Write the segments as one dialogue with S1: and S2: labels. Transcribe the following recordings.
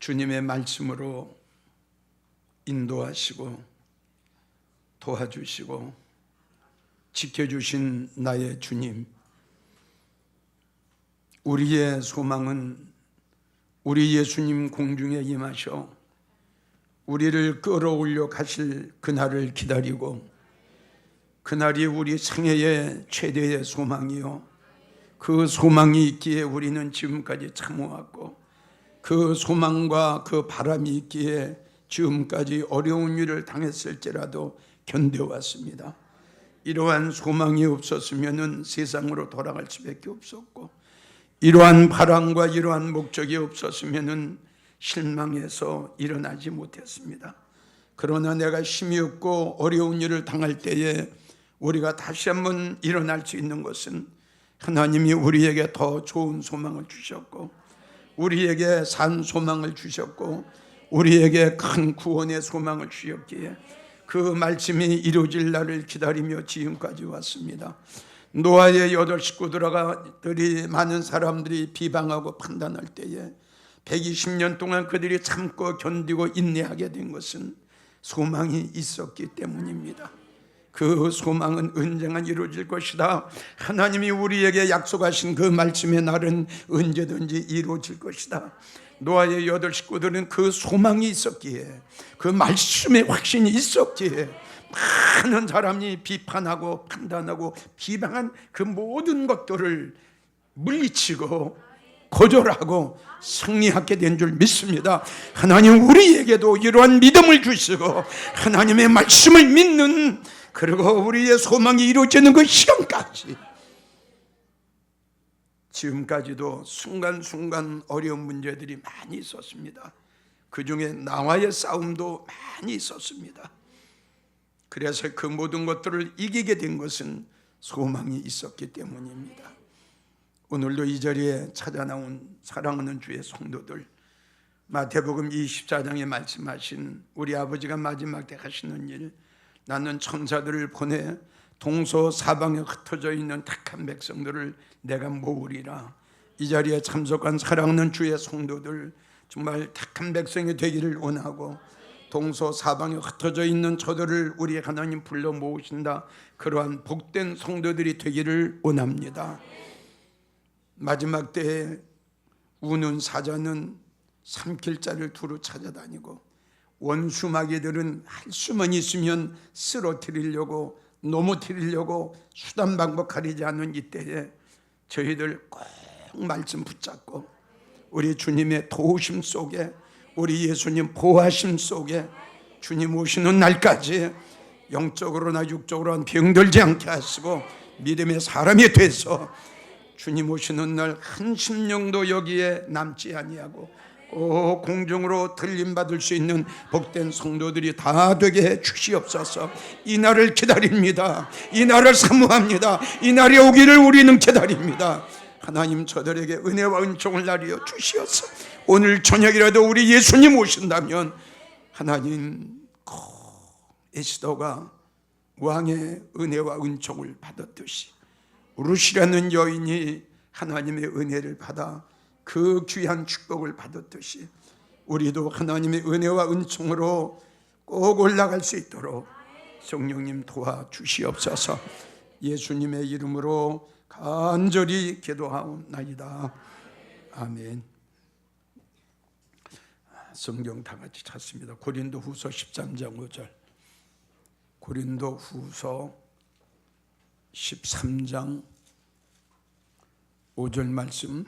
S1: 주님의 말씀으로 인도하시고 도와주시고 지켜주신 나의 주님, 우리의 소망은 우리 예수님 공중에 임하셔 우리를 끌어올려 가실 그날을 기다리고, 그날이 우리 생애의 최대의 소망이요, 그 소망이 있기에 우리는 지금까지 참아왔고, 그 소망과 그 바람이 있기에 지금까지 어려운 일을 당했을지라도 견뎌왔습니다. 이러한 소망이 없었으면 세상으로 돌아갈 수밖에 없었고, 이러한 바람과 이러한 목적이 없었으면 실망해서 일어나지 못했습니다. 그러나 내가 힘이 없고 어려운 일을 당할 때에 우리가 다시 한번 일어날 수 있는 것은 하나님이 우리에게 더 좋은 소망을 주셨고, 우리에게 산 소망을 주셨고, 우리에게 큰 구원의 소망을 주셨기에 그 말씀이 이루어질 날을 기다리며 지금까지 왔습니다. 노아의 8 식구들이 많은 사람들이 비방하고 판단할 때에 120년 동안 그들이 참고 견디고 인내하게 된 것은 소망이 있었기 때문입니다. 그 소망은 언젠가 이루어질 것이다. 하나님이 우리에게 약속하신 그 말씀의 날은 언제든지 이루어질 것이다. 노아의 8 식구들은 그 소망이 있었기에, 그 말씀의 확신이 있었기에 많은 사람이 비판하고 판단하고 비방한 그 모든 것들을 물리치고 거절하고 승리하게 된 줄 믿습니다. 하나님 우리에게도 이러한 믿음을 주시고 하나님의 말씀을 믿는, 그리고 우리의 소망이 이루어지는 그 시간까지, 지금까지도 순간순간 어려운 문제들이 많이 있었습니다. 그 중에 나와의 싸움도 많이 있었습니다. 그래서 그 모든 것들을 이기게 된 것은 소망이 있었기 때문입니다. 오늘도 이 자리에 찾아 나온 사랑하는 주의 성도들, 마태복음 24장에 말씀하신 우리 아버지가 마지막 때 하시는 일, 나는 천사들을 보내 동서사방에 흩어져 있는 택한 백성들을 내가 모으리라. 이 자리에 참석한 사랑하는 주의 성도들, 정말 택한 백성이 되기를 원하고, 동서사방에 흩어져 있는 저들을 우리 하나님 불러 모으신다. 그러한 복된 성도들이 되기를 원합니다. 마지막 때에 우는 사자는 삼킬자를 두루 찾아다니고, 원수 마귀들은 할 수만 있으면 쓰러뜨리려고 넘어뜨리려고 수단 방법 가리지 않는 이때에 저희들 꼭 말씀 붙잡고 우리 주님의 도우심 속에, 우리 예수님 보호하심 속에 주님 오시는 날까지 영적으로나 육적으로나 병들지 않게 하시고 믿음의 사람이 돼서 주님 오시는 날 한 심령도 여기에 남지 아니하고 공중으로 들림받을 수 있는 복된 성도들이 다 되게 해 주시옵소서. 이 날을 기다립니다. 이 날을 사모합니다. 이 날이 오기를 우리는 기다립니다. 하나님 저들에게 은혜와 은총을 나리여 주시옵소서. 오늘 저녁이라도 우리 예수님 오신다면 하나님 에스더가 왕의 은혜와 은총을 받았듯이 루시라는 여인이 하나님의 은혜를 받아 그 귀한 축복을 받았듯이 우리도 하나님의 은혜와 은총으로 꼭 올라갈 수 있도록 성령님 도와주시옵소서. 예수님의 이름으로 간절히 기도하옵나이다. 아멘. 성경 다 같이 찾습니다. 고린도후서 13장 5절, 고린도후서 13장 5절 말씀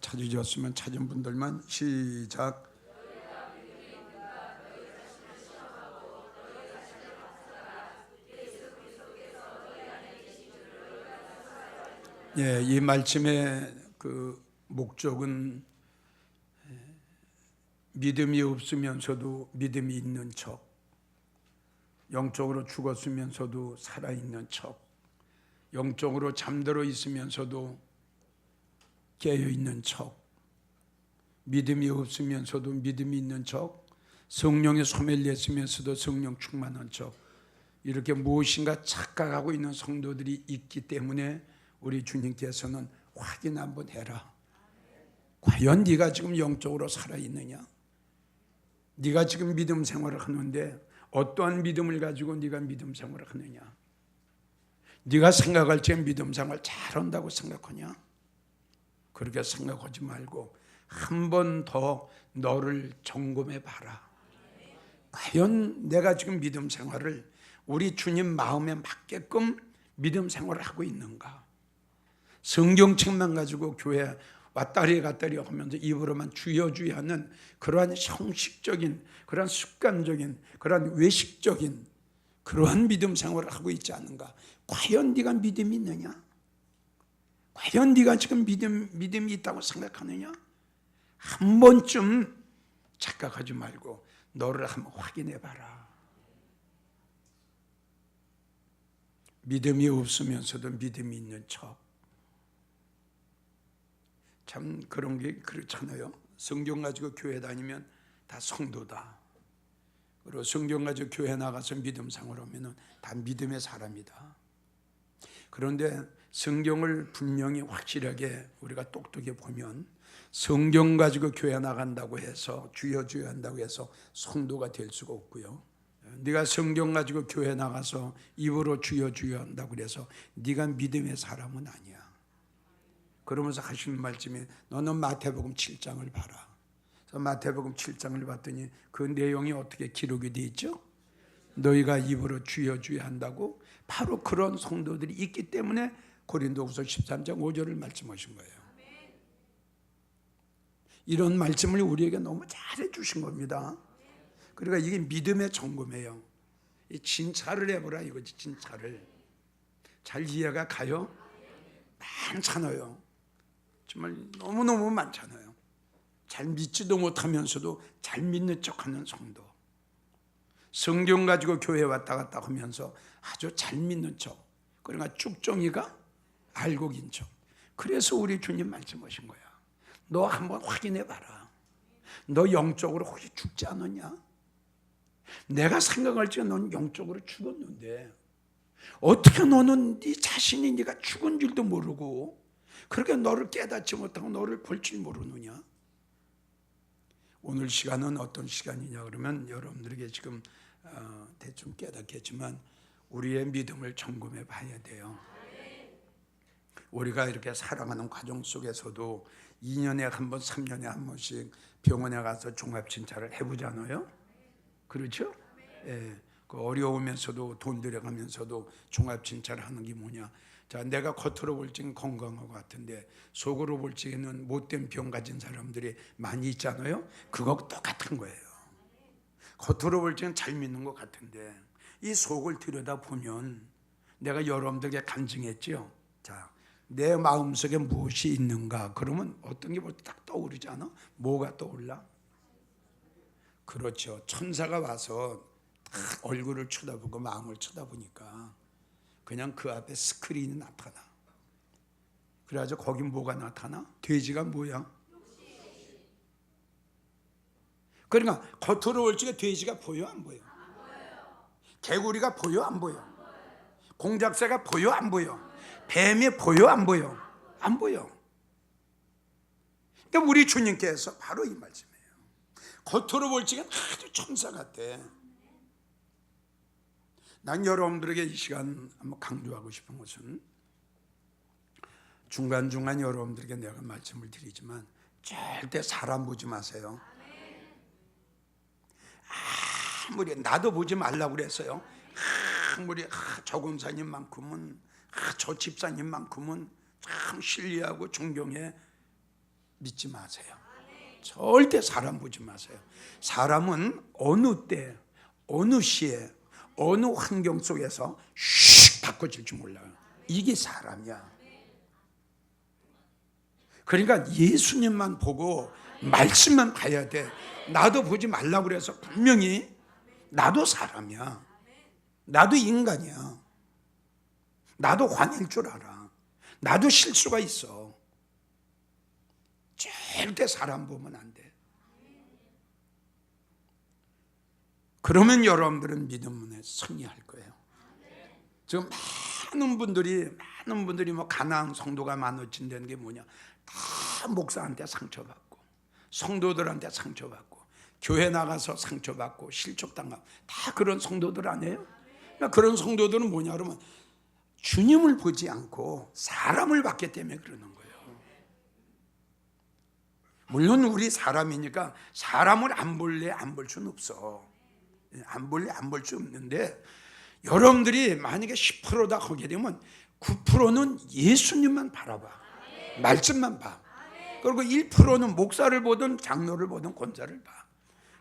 S1: 찾으셨으면 찾은 분들만 시작. 예, 이 말씀의 그 목적은 믿음이 없으면서도 믿음이 있는 척, 영적으로 죽었으면서도 살아있는 척, 영적으로 잠들어 있으면서도 깨어있는 척, 믿음이 없으면서도 믿음이 있는 척, 성령의 소멸이 있으면서도 성령 충만한 척, 이렇게 무엇인가 착각하고 있는 성도들이 있기 때문에 우리 주님께서는 확인 한번 해라. 과연 네가 지금 영적으로 살아있느냐? 네가 지금 믿음 생활을 하는데 어떠한 믿음을 가지고 네가 믿음 생활을 하느냐? 네가 생각할 때 믿음 생활 잘한다고 생각하냐? 그렇게 생각하지 말고 한 번 더 너를 점검해 봐라. 과연 내가 지금 믿음 생활을 우리 주님 마음에 맞게끔 믿음 생활을 하고 있는가? 성경책만 가지고 교회 왔다리 갔다리 하면서 입으로만 주여 주여 하는 그러한 형식적인, 그러한 습관적인, 그러한 외식적인 그러한 믿음 생활을 하고 있지 않은가? 과연 네가 믿음이 있느냐? 과연 네가 지금 믿음이 있다고 생각하느냐? 한 번쯤 착각하지 말고 너를 한번 확인해 봐라. 믿음이 없으면서도 믿음이 있는 척. 참 그런 게 그렇잖아요. 성경 가지고 교회 다니면 다 성도다. 그리고 성경 가지고 교회 나가서 믿음 생활하면 다 믿음의 사람이다. 그런데 성경을 분명히 확실하게 우리가 똑똑히 보면 성경 가지고 교회 나간다고 해서 주여 주여 한다고 해서 성도가 될 수가 없고요. 네가 성경 가지고 교회 나가서 입으로 주여 주여 한다고 해서 네가 믿음의 사람은 아니야. 그러면서 하시는 말씀이 너는 마태복음 7장을 봐라. 그래서 마태복음 7장을 봤더니 그 내용이 어떻게 기록이 되어 있죠? 너희가 입으로 주여 주여 한다고 바로 그런 성도들이 있기 때문에 고린도후서 13장 5절을 말씀하신 거예요. 이런 말씀을 우리에게 너무 잘해 주신 겁니다. 그러니까 이게 믿음의 점검이에요. 진찰을 해보라 이거지. 진찰을. 잘 이해가 가요? 많잖아요. 정말 너무너무 많잖아요. 잘 믿지도 못하면서도 잘 믿는 척하는 성도. 성경 가지고 교회 왔다 갔다 하면서 아주 잘 믿는 척. 그러니까 쭉정이가 알고 긴 척. 그래서 우리 주님 말씀하신 거야. 너 한번 확인해 봐라. 너 영적으로 혹시 죽지 않았냐? 내가 생각할 때 넌 영적으로 죽었는데 어떻게 너는 네 자신이 네가 죽은 줄도 모르고 그렇게 너를 깨닫지 못하고 너를 볼 줄 모르느냐? 오늘 시간은 어떤 시간이냐 그러면 여러분들에게 지금 대충 깨닫겠지만 우리의 믿음을 점검해 봐야 돼요. 우리가 이렇게 살아가는 과정 속에서도 2년에 한 번, 3년에 한 번씩 병원에 가서 종합진찰을 해보잖아요. 그렇죠? 예. 그 어려우면서도 돈 들여가면서도 종합진찰을 하는 게 뭐냐? 자, 내가 겉으로 볼 적엔 건강한 것 같은데 속으로 볼 적에는 못된 병 가진 사람들이 많이 있잖아요. 그거 똑같은 거예요. 겉으로 볼 적엔 잘 믿는 것 같은데 이 속을 들여다보면 내가 여러분들에게 간증했죠. 자, 내 마음속에 무엇이 있는가? 그러면 어떤 게 딱 떠오르지 않아? 뭐가 떠올라? 그렇죠. 천사가 와서 딱 얼굴을 쳐다보고 마음을 쳐다보니까 그냥 그 앞에 스크린이 나타나. 그래가지고 거기 뭐가 나타나? 돼지가 뭐야? 그러니까 겉으로 볼 적에 돼지가 보여 안 보여? 개구리가 보여 안 보여? 공작새가 보여 안 보여? 뱀이 보여 안 보여? 안 보여. 그러니까 우리 주님께서 바로 이 말씀이에요. 겉으로 볼 적엔 아주 천사 같아. 난 여러분들에게 이 시간 한번 강조하고 싶은 것은 중간중간 여러분들에게 내가 말씀을 드리지만 절대 사람 보지 마세요. 아무리 나도 보지 말라고 그랬어요. 아무리 저 권사님만큼은 저 집사님만큼은 참 신뢰하고 존경해 믿지 마세요. 절대 사람 보지 마세요. 사람은 어느 때 어느 시에 어느 환경 속에서 슉 바꿔질 줄 몰라요. 이게 사람이야. 그러니까 예수님만 보고 말씀만 봐야 돼. 나도 보지 말라고 그래서 분명히 나도 사람이야. 나도 인간이야. 나도 화낼 줄 알아. 나도 실수가 있어. 절대 사람 보면 안 돼. 그러면 여러분들은 믿음에 승리할 거예요. 지금 많은 분들이 뭐 가나안 성도가 많아진다는 게 뭐냐? 다 목사한테 상처받고 성도들한테 상처받고 교회 나가서 상처받고 실족당하고 다 그런 성도들 아니에요? 그러니까 그런 성도들은 뭐냐 그러면 주님을 보지 않고 사람을 봤기 때문에 그러는 거예요. 물론 우리 사람이니까 사람을 안 볼래 안 볼 수는 없어. 안 볼래 안 볼 수 없는데 여러분들이 만약에 10%다 거기에 되면 9%는 예수님만 바라봐. 말씀만 봐. 그리고 1%는 목사를 보든 장로를 보든 권사를 봐.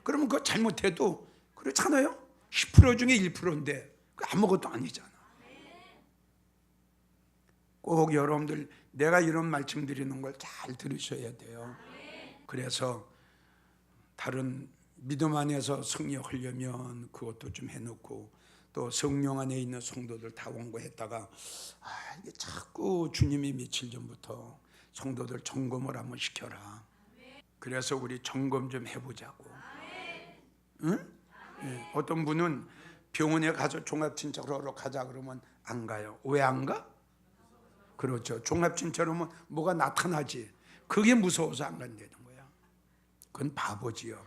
S1: 그러면 그거 잘못해도 그렇잖아요. 10% 중에 1%인데 아무것도 아니잖아. 꼭 여러분들 내가 이런 말씀 드리는 걸 잘 들으셔야 돼요. 그래서 다른 믿음 안에서 승리하려면 그것도 좀 해놓고 또 성령 안에 있는 성도들 다 원고했다가 이게 자꾸 주님이 며칠 전부터 성도들 점검을 한번 시켜라. 그래서 우리 점검 좀 해보자고. 응? 네. 어떤 분은 병원에 가서 종합진찰하러 가자 그러면 안 가요. 왜 안 가? 그렇죠. 종합진찰하면 뭐가 나타나지. 그게 무서워서 안 간다는 거야. 그건 바보지요.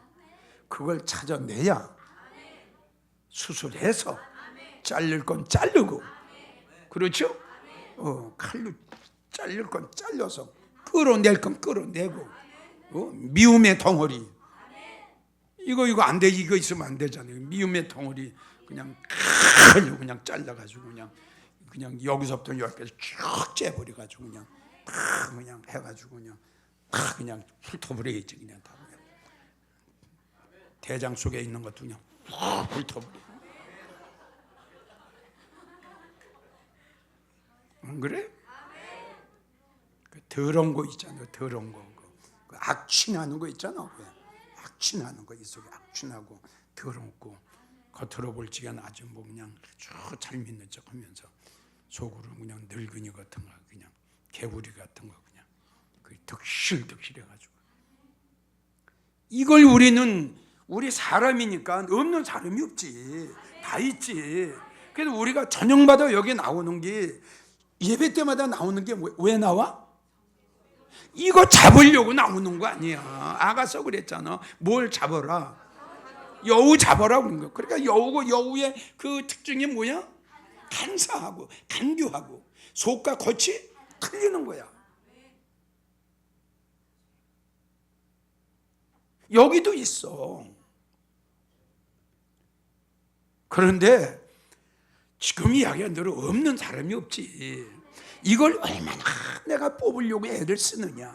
S1: 그걸 찾아내야 수술해서 잘릴 건 자르고, 그렇죠? 칼로 잘릴 건 잘려서 끌어낼 건 끌어내고, 미움의 덩어리 이거 안 돼. 이거 있으면 안 되잖아요. 미움의 덩어리 그냥 잘라가지고 그냥 여기서부터 여기까지 쭉 째버려가지고 그냥 해가지고 그냥 훑어버려야지. 그냥 다 그냥 대장 속에 있는 것도 그냥 훑어버려. 안 그래? 그 더러운 거 있잖아요. 더러운 거, 그 악취나는 거 있잖아. 악취나는 거, 이 속에 악취나고 더럽고 겉으로 볼 적엔 아주 뭐 그냥 잘 믿는 척하면서 속으로 그냥 늙은이 같은 거, 그냥 개구리 같은 거, 그냥 그 득실득실해가지고 이걸 우리 사람이니까 없는 사람이 없지, 다 있지. 그래서 우리가 저녁마다 여기 나오는 게 예배 때마다 나오는 게 왜 나와? 이거 잡으려고 나오는 거 아니야. 아가서 그랬잖아. 뭘 잡아라? 여우 잡아라 그런 거. 그러니까 여우의 그 특징이 뭐야? 간사하고 간교하고 속과 겉이 틀리는 거야. 여기도 있어. 그런데 지금 이야기한 대로 없는 사람이 없지. 이걸 얼마나 내가 뽑으려고 애를 쓰느냐,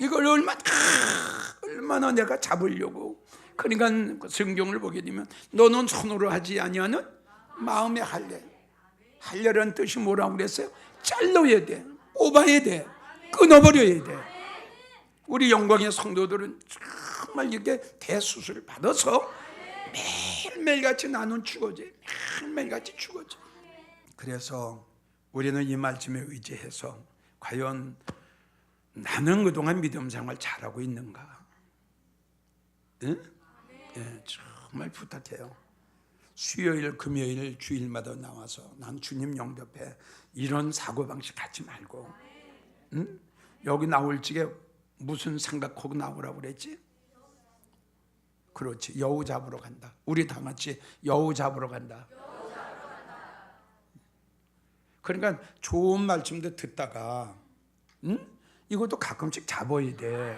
S1: 이걸 얼마나 내가 잡으려고. 그러니까 성경을 보게 되면 너는 손으로 하지 아니하는 마음의 할례라는 뜻이 뭐라고 그랬어요? 잘라야 돼, 뽑아야 돼, 끊어버려야 돼. 우리 영광의 성도들은 정말 이렇게 대수술을 받아서 매일매일같이 나는 죽어져. 매일매일같이 죽어져. 그래서 우리는 이 말씀에 의지해서 과연 나는 그동안 믿음 생활 잘하고 있는가? 응? 네, 정말 부탁해요. 수요일, 금요일, 주일마다 나와서 난 주님 영접해. 이런 사고방식 갖지 말고, 응? 여기 나올 적에 무슨 생각하고 나오라고 그랬지? 그렇지, 여우 잡으러 간다. 우리 다 같이 여우 잡으러 간다. 그러니까 좋은 말씀도 듣다가 이것도 가끔씩 잡아야 돼.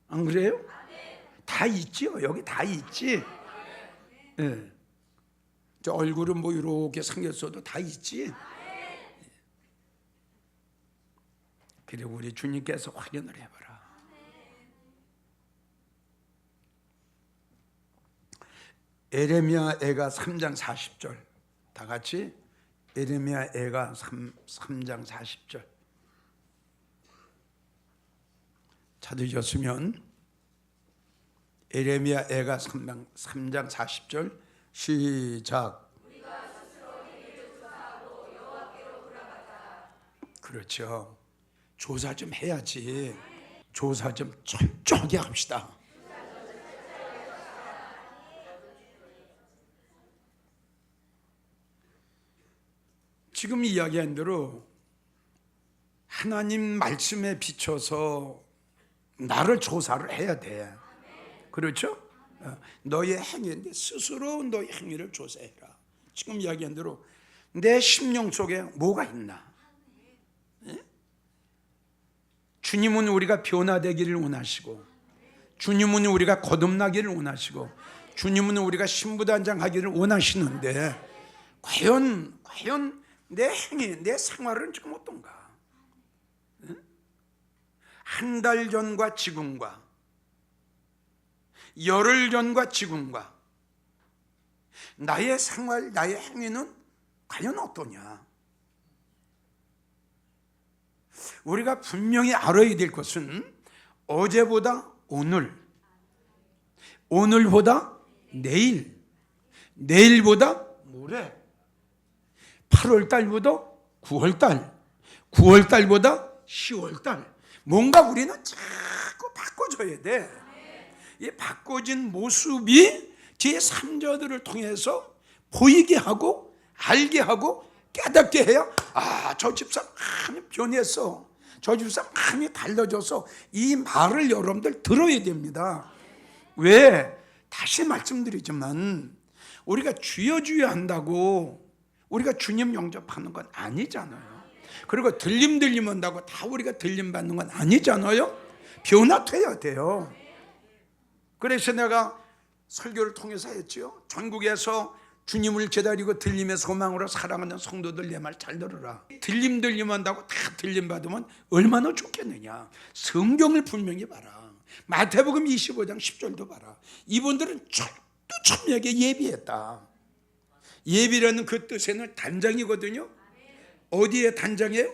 S1: 안 그래요? 다 있지요. 여기 다 있지. 네. 저 얼굴은 뭐 이렇게 생겼어도 다 있지. 그리고 우리 주님께서 확인을 해봐라. 에레미야 애가 3장 40절 다 같이 에레미야 애가 3장 40절 찾으셨으면 에레미야 애가 3장 40절 시작. 그렇죠. 조사 좀 해야지. 조사 좀 철저하게 합시다. 지금 이야기한 대로 하나님 말씀에 비춰서 나를 조사를 해야 돼. 그렇죠? 너의 행위인데 스스로 너의 행위를 조사해라. 지금 이야기한 대로 내 심령 속에 뭐가 있나? 주님은 우리가 변화되기를 원하시고, 주님은 우리가 거듭나기를 원하시고, 주님은 우리가 신부단장하기를 원하시는데 과연 내 행위, 내 생활은 지금 어떤가? 한 달 전과 지금과, 열흘 전과 지금과 나의 생활, 나의 행위는 과연 어떠냐? 우리가 분명히 알아야 될 것은 어제보다 오늘, 오늘보다 내일, 내일보다 모레, 8월달보다 9월달, 9월달보다 10월달, 뭔가 우리는 자꾸 바꿔줘야 돼. 이 바꿔진 모습이 제3자들을 통해서 보이게 하고 알게 하고 깨닫게 해야, 아, 저 집사람 많이 변했어, 저 집사람 많이 달라져서, 이 말을 여러분들 들어야 됩니다. 왜? 다시 말씀드리지만 우리가 주여 주여 한다고 우리가 주님 영접하는 건 아니잖아요. 그리고 들림 한다고 다 우리가 들림 받는 건 아니잖아요. 변화돼야 돼요. 그래서 내가 설교를 통해서 했죠. 전국에서 주님을 기다리고 들림의 소망으로 사랑하는 성도들, 내 말 잘 들어라. 들림 한다고 다 들림 받으면 얼마나 좋겠느냐. 성경을 분명히 봐라. 마태복음 25장 10절도 봐라. 이분들은 철두철미하게 예비했다. 예비라는 그 뜻에는 단장이거든요. 어디에 단장이에요?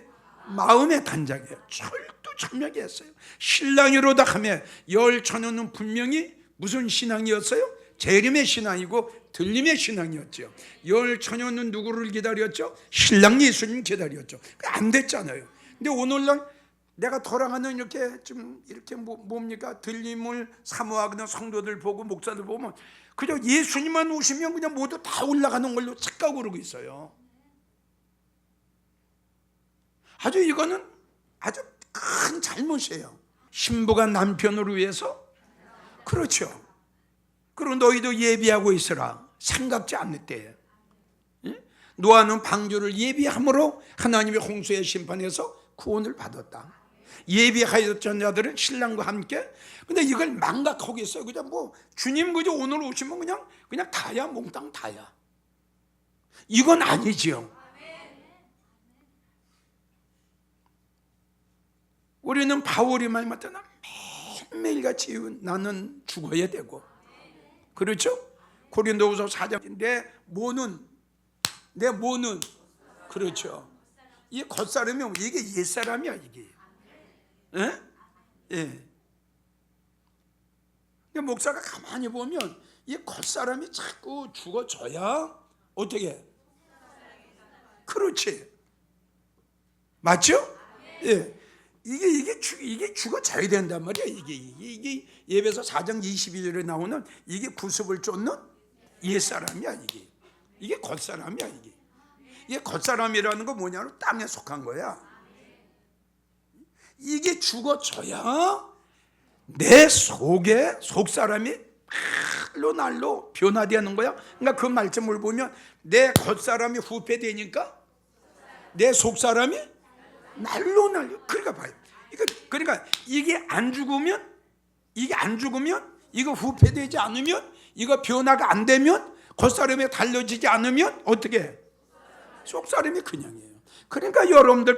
S1: 마음의 단장이에요. 철두철미하게 했어요. 신랑이로다 하며 열처녀는 분명히 무슨 신앙이었어요? 재림의 신앙이고 들림의 신앙이었죠. 열처녀는 누구를 기다렸죠? 신랑 예수님 기다렸죠. 안 됐잖아요. 근데 오늘날 내가 돌아가는 이렇게 뭡니까? 들림을 사모하는 성도들 보고 목사들 보면 그냥 예수님만 오시면 그냥 모두 다 올라가는 걸로 착각을 하고 있어요. 아주 이거는 아주 큰 잘못이에요. 신부가 남편을 위해서, 그렇죠. 그리고 너희도 예비하고 있으라. 삼갑지 않을 때에 노아는 방주를 예비함으로 하나님의 홍수의 심판에서 구원을 받았다. 예비하였던 자들은 신랑과 함께. 근데 이걸 망각하고 있어요. 그냥 주님 그저 오늘 오시면 그냥 다야, 몽땅 다야. 이건 아니지요. 우리는 바울이 말 맞잖아. 매일같이 나는 죽어야 되고, 그렇죠? 고린도후서 4장 내 모는 그렇죠. 이게 겉사람이 이게 옛사람이야 이게. 예? 예. 근데 목사가 가만히 보면 이 겉사람이 자꾸 죽어져야 어떻게? 그렇지. 맞죠? 예. 이게 죽어져야 된단 말이야. 이게 예배서 4장 22절에 나오는 이게 구습을 쫓는 옛사람이야 이게 겉사람이야 이게 겉사람이라는 거 뭐냐면 땅에 속한 거야. 이게 죽어져야 내 속사람이 날로 변화되는 거야. 그러니까 그 말씀을 보면 내 겉사람이 후패되니까 내 속사람이 날로 그러니까 봐요. 그러니까 이게 안 죽으면 이거 후패되지 않으면, 이거 변화가 안 되면, 겉사람에 달려지지 않으면 어떻게? 속사람이 그냥이에요. 그러니까 여러분들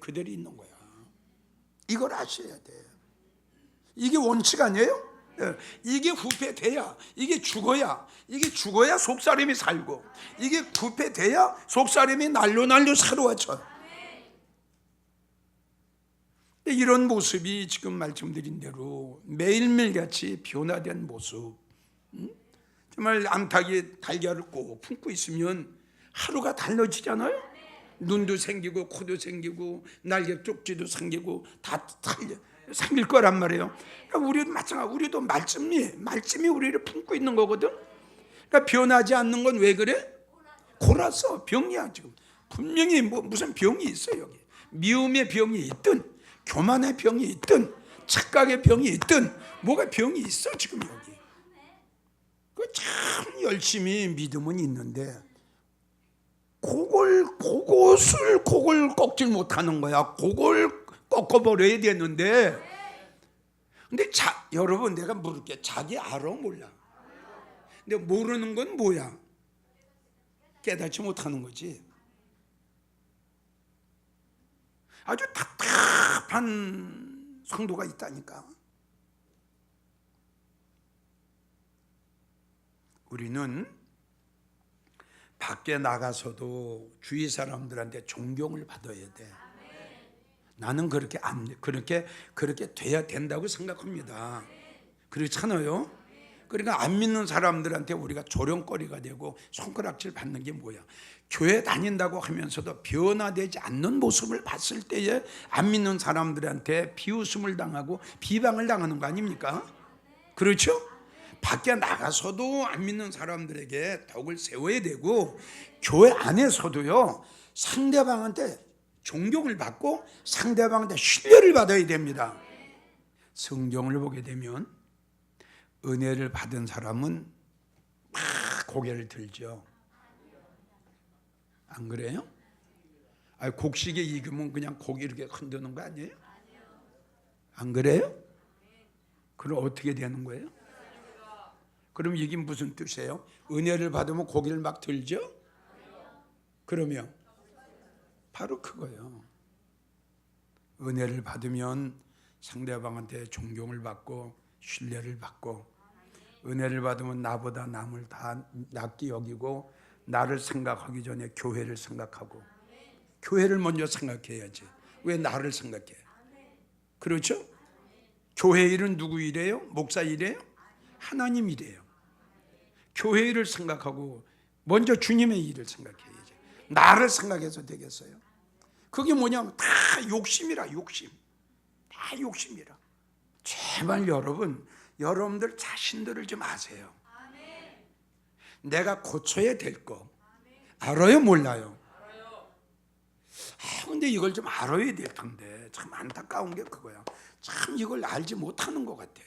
S1: 그대로 있는 거야. 이걸 아셔야 돼. 이게 원칙 아니에요? 이게 후패돼야, 이게 죽어야 속사람이 살고, 이게 후패돼야 속사람이 날로 새로워져. 이런 모습이 지금 말씀드린 대로 매일매일 같이 변화된 모습, 정말 암탉이 달걀을 꼭 품고 있으면 하루가 달라지잖아요. 눈도 생기고 코도 생기고 날개 쪽지도 생기고 다 생길 거란 말이에요. 그러니까 우리도 마찬가지. 우리도 말씀이 우리를 품고 있는 거거든. 그러니까 변하지 않는 건 왜 그래? 골아서 병이야 지금. 분명히 무슨 병이 있어 여기. 미움의 병이 있든 교만의 병이 있든 착각의 병이 있든 뭐가 병이 있어 지금 여기. 참 열심히 믿음은 있는데 그것을 꺾질 못하는 거야. 그걸 꺾어버려야 되는데. 근데 여러분 내가 물을게. 자기 알아 몰라? 근데 모르는 건 뭐야? 깨닫지 못하는 거지. 아주 답답한 성도가 있다니까. 우리는 밖에 나가서도 주위 사람들한테 존경을 받아야 돼. 나는 그렇게 돼야 된다고 생각합니다. 그렇잖아요. 그러니까 안 믿는 사람들한테 우리가 조롱거리가 되고 손가락질 받는 게 뭐야? 교회 다닌다고 하면서도 변화되지 않는 모습을 봤을 때에 안 믿는 사람들한테 비웃음을 당하고 비방을 당하는 거 아닙니까? 그렇죠? 밖에 나가서도 안 믿는 사람들에게 덕을 세워야 되고, 교회 안에서도요 상대방한테 존경을 받고 상대방한테 신뢰를 받아야 됩니다. 성경을 보게 되면 은혜를 받은 사람은 막 고개를 들죠. 안 그래요? 아니, 곡식에 익으면 그냥 고기 이렇게 흔드는 거 아니에요? 안 그래요? 그럼 어떻게 되는 거예요? 그럼 이게 무슨 뜻이에요? 은혜를 받으면 고기를 막 들죠? 그러면 바로 그거예요. 은혜를 받으면 상대방한테 존경을 받고 신뢰를 받고, 은혜를 받으면 나보다 남을 다 낫게 여기고, 나를 생각하기 전에 교회를 생각하고, 교회를 먼저 생각해야지. 왜 나를 생각해? 그렇죠? 교회 일은 누구 일이에요? 목사 일이에요? 하나님 일이에요. 교회 일을 생각하고 먼저 주님의 일을 생각해야지. 나를 생각해서 되겠어요? 그게 뭐냐면 다 욕심이라. 욕심. 다 욕심이라. 제발 여러분들 자신들을 좀 아세요. 내가 고쳐야 될 거 알아요 몰라요? 근데 이걸 좀 알아야 될 텐데 참 안타까운 게 그거야. 참 이걸 알지 못하는 것 같아.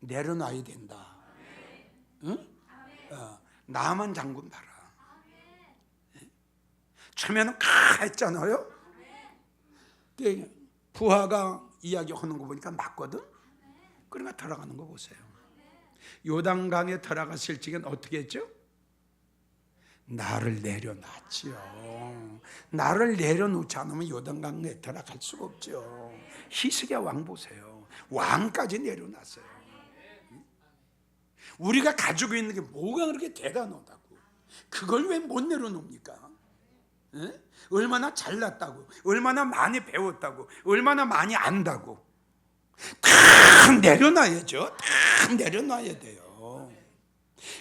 S1: 내려놔야 된다. 응? 나만 장군 봐라. 처음에는 했잖아요. 부하가 이야기하는 거 보니까 맞거든. 그러니까 들어가는 거 보세요. 요단강에 들어갔을 적엔 어떻게 했죠? 나를 내려놨지요. 나를 내려놓지 않으면 요단강에 들어갈 수가 없죠. 히스기야 왕 보세요. 왕까지 내려놨어요. 우리가 가지고 있는 게 뭐가 그렇게 대단하다고 그걸 왜 못 내려놓습니까? 얼마나 잘났다고, 얼마나 많이 배웠다고, 얼마나 많이 안다고. 다 내려놔야죠. 다 내려놔야 돼요.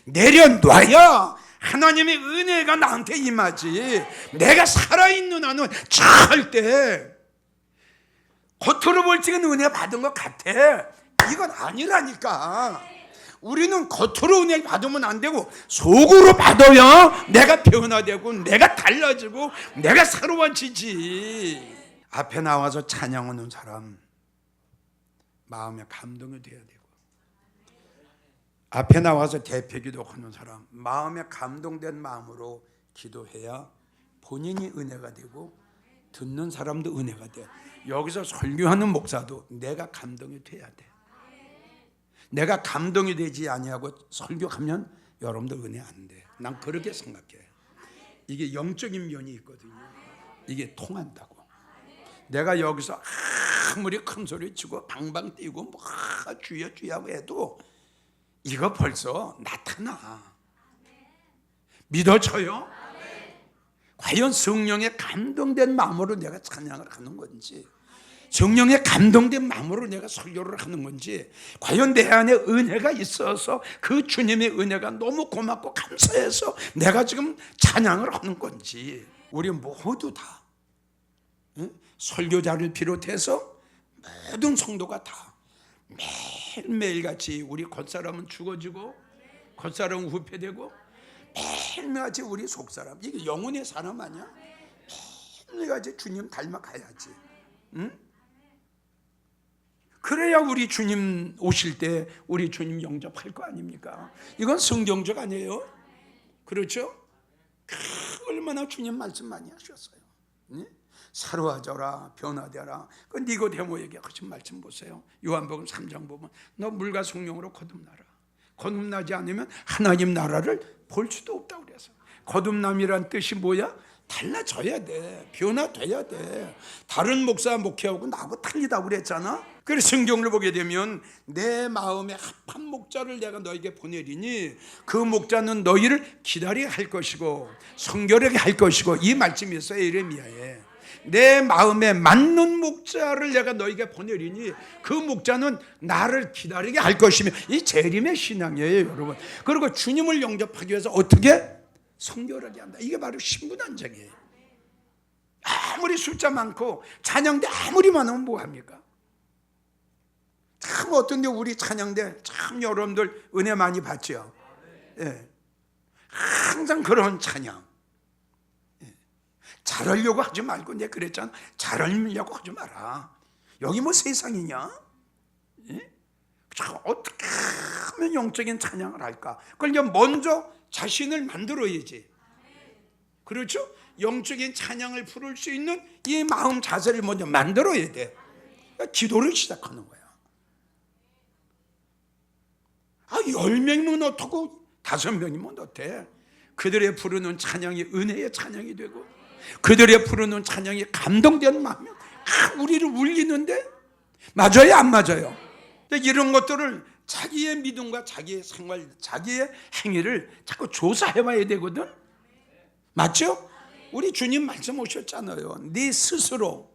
S1: 내려놔야 하나님의 은혜가 나한테 임하지. 내가 살아있는 한은 절대 겉으로 볼 적은 은혜 받은 것 같아. 이건 아니라니까. 우리는 겉으로 은혜 받으면 안 되고 속으로 받아야 내가 변화되고 내가 달라지고 내가 새로워지지. 앞에 나와서 찬양하는 사람 마음에 감동이 돼야 되고, 앞에 나와서 대표기도 하는 사람 마음에 감동된 마음으로 기도해야 본인이 은혜가 되고 듣는 사람도 은혜가 돼. 여기서 설교하는 목사도 내가 감동이 돼야 돼. 내가 감동이 되지 아니하고 설교하면 여러분들 은혜 안 돼. 난 그렇게 생각해. 이게 영적인 면이 있거든요. 이게 통한다고. 내가 여기서 아무리 큰 소리 치고 방방 뛰고 뭐 주여 주여 해도 이거 벌써 나타나. 믿어져요? 과연 성령의 감동된 마음으로 내가 찬양을 하는 건지, 성령의 감동된 마음으로 내가 설교를 하는 건지, 과연 내 안에 은혜가 있어서 그 주님의 은혜가 너무 고맙고 감사해서 내가 지금 찬양을 하는 건지. 우리 모두 다 설교자를 비롯해서 모든 성도가 다 매일매일같이 우리 겉사람은 죽어지고 겉사람은 후패되고 매일같이 우리 속사람, 이게 영혼의 사람 아니야? 해가지고 주님 닮아가야지. 응? 그래야 우리 주님 오실 때 우리 주님 영접할 거 아닙니까? 이건 성경적 아니에요? 그렇죠? 얼마나 주님 말씀 많이 하셨어요. 응? 사로워져라, 변화되라. 그 니고데모에게 하신 말씀 보세요. 요한복음 3장 보면 너 물과 성령으로 거듭나라. 거듭나지 않으면 하나님 나라를 볼 수도 없다고 그래서. 거듭남이란 뜻이 뭐야? 달라져야 돼. 변화돼야 돼. 다른 목사 목회하고 나하고 틀리다고 그랬잖아. 그래서 성경을 보게 되면 내 마음에 합한 목자를 내가 너에게 보내리니 그 목자는 너희를 기다리게 할 것이고 성결하게 할 것이고, 이 말씀이 있어요. 예레미야에. 내 마음에 맞는 목자를 내가 너에게 보내리니 그 목자는 나를 기다리게 할 것이며, 이 재림의 신앙이에요, 여러분. 그리고 주님을 영접하기 위해서 어떻게? 성결하게 한다. 이게 바로 신분안정이에요. 아무리 숫자 많고 찬양대 아무리 많으면 뭐합니까? 참 어떤데 우리 찬양대 참 여러분들 은혜 많이 받죠. 예. 항상 그런 찬양. 예. 잘하려고 하지 말고, 내가 그랬잖아. 잘하려고 하지 마라. 여기 뭐 세상이냐? 예? 어떻게 하면 영적인 찬양을 할까? 그걸 이제 먼저 자신을 만들어야지. 그렇죠? 영적인 찬양을 부를 수 있는 이 마음 자세를 먼저 만들어야 돼. 그러니까 기도를 시작하는 거야. 10명이면 어떻고 5명이면 어때? 그들의 부르는 찬양이 은혜의 찬양이 되고, 그들의 부르는 찬양이 감동되는 마음이 우리를 울리는데, 맞아요, 안 맞아요? 이런 것들을 자기의 믿음과 자기의 생활, 자기의 행위를 자꾸 조사해 봐야 되거든. 맞죠? 우리 주님 말씀 오셨잖아요. 네 스스로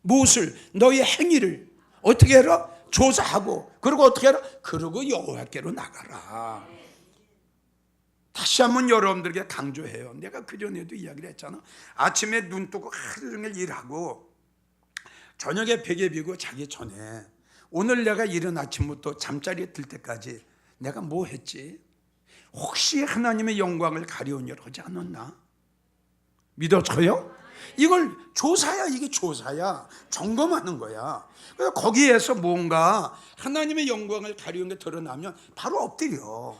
S1: 무엇을, 너의 행위를 어떻게 해라? 조사하고, 그리고 어떻게 해라? 그러고 여호와께로 나가라. 다시 한번 여러분들에게 강조해요. 내가 그전에도 이야기를 했잖아. 아침에 눈 뜨고 하루 종일 일하고 저녁에 베개 비고 자기 전에 오늘 내가 이른 아침부터 잠자리에 들 때까지 내가 뭐 했지? 혹시 하나님의 영광을 가려운 일 하지 않았나? 믿어져요? 이걸 조사야, 이게 조사야. 점검하는 거야. 그래서 거기에서 뭔가 하나님의 영광을 가려운 게 드러나면 바로 엎드려.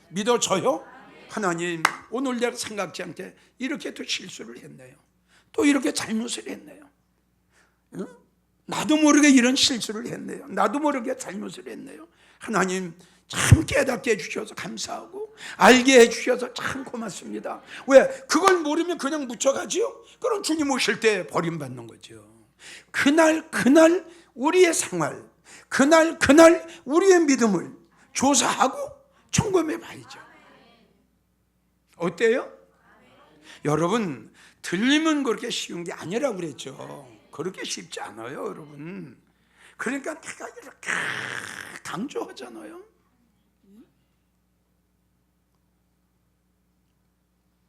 S1: 믿어져요? 하나님, 오늘 내가 생각지 않게 이렇게 또 실수를 했네요. 또 이렇게 잘못을 했네요. 응? 나도 모르게 이런 실수를 했네요. 나도 모르게 잘못을 했네요. 하나님, 참 깨닫게 해주셔서 감사하고 알게 해주셔서 참 고맙습니다. 왜? 그걸 모르면 그냥 묻혀가지요? 그럼 주님 오실 때 버림받는 거죠. 그날 우리의 생활, 그날 우리의 믿음을 조사하고 점검해 봐야죠. 어때요? 여러분, 들리면 그렇게 쉬운 게 아니라고 그랬죠. 그렇게 쉽지 않아요, 여러분. 그러니까 내가 이렇게 강조하잖아요.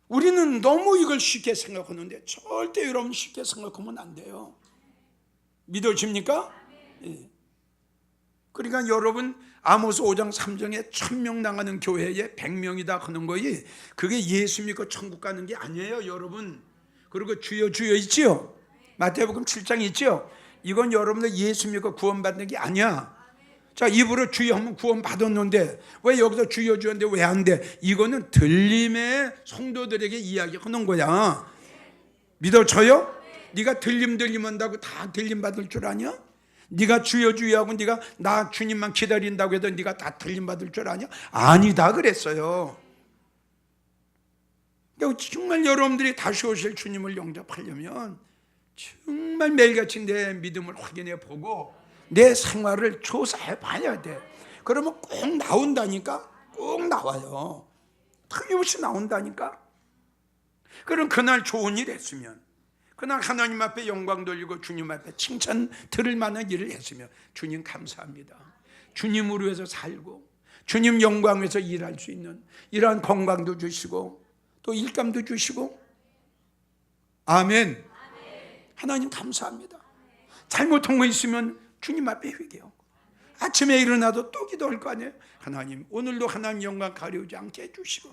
S1: 우리는 너무 이걸 쉽게 생각하는데 절대 여러분 쉽게 생각하면 안 돼요. 믿어집니까? 예. 그러니까 여러분, 아모스 5장 3장에 1000명 나가는 교회에 100명이다 하는 거이, 그게 예수 믿고 천국 가는 게 아니에요, 여러분. 그리고 주여 주여 있지요? 마태복음 7장 있죠? 이건 여러분들 예수 믿고 구원받는 게 아니야. 자, 입으로 주여 하면 구원 받았는데 왜 여기서 주여 주여인데 왜 안 돼? 이거는 들림의 성도들에게 이야기하는 거야. 믿어져요? 네가 들림 한다고 다 들림 받을 줄 아냐? 네가 주여 주여 하고 네가 나 주님만 기다린다고 해도 네가 다 들림 받을 줄 아냐? 아니다 그랬어요. 그러니까 정말 여러분들이 다시 오실 주님을 영접하려면 정말 매일같이 내 믿음을 확인해 보고 내 생활을 조사해 봐야 돼. 그러면 꼭 나온다니까. 꼭 나와요. 틀림없이 나온다니까. 그럼 그날 좋은 일 했으면, 그날 하나님 앞에 영광 돌리고 주님 앞에 칭찬 들을 만한 일을 했으면 주님 감사합니다. 주님으로 해서 살고 주님 영광에서 일할 수 있는 이러한 건강도 주시고 또 일감도 주시고, 아멘. 하나님 감사합니다. 잘못한 거 있으면 주님 앞에 회개하고 아침에 일어나도 또 기도할 거 아니에요. 하나님, 오늘도 하나님 영광 가려우지 않게 해주시고,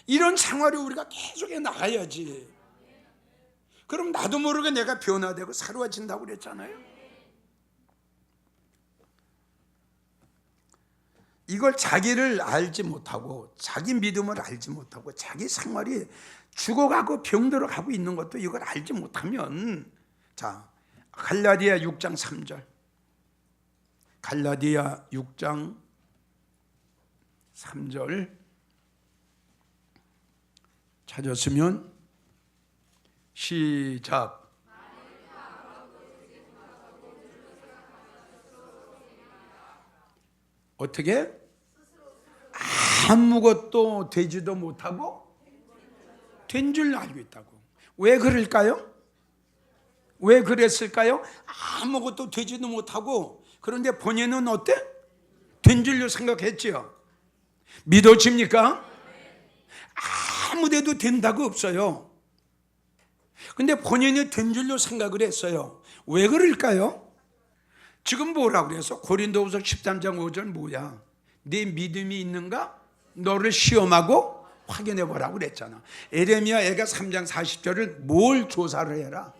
S1: 이런 생활을 우리가 계속해 나가야지. 그럼 나도 모르게 내가 변화되고 새로워진다고 그랬잖아요. 이걸 자기를 알지 못하고 자기 믿음을 알지 못하고 자기 생활이 죽어가고 병들어가고 있는 것도 이걸 알지 못하면, 자, 갈라디아 6장 3절, 갈라디아 6장 3절 찾았으면 시작. 어떻게? 아무것도 되지도 못하고 된 줄 알고 있다고. 왜 그럴까요? 왜 그랬을까요? 아무것도 되지도 못하고, 그런데 본인은 어때? 된 줄로 생각했죠. 믿어집니까? 아무데도 된다고 없어요. 근데 본인이 된 줄로 생각을 했어요. 왜 그럴까요? 지금 뭐라고 그래서 고린도후서 13장 5절 뭐야? 네 믿음이 있는가? 너를 시험하고 확인해 보라고 그랬잖아. 에레미야 애가 3장 40절을 뭘 조사를 해라?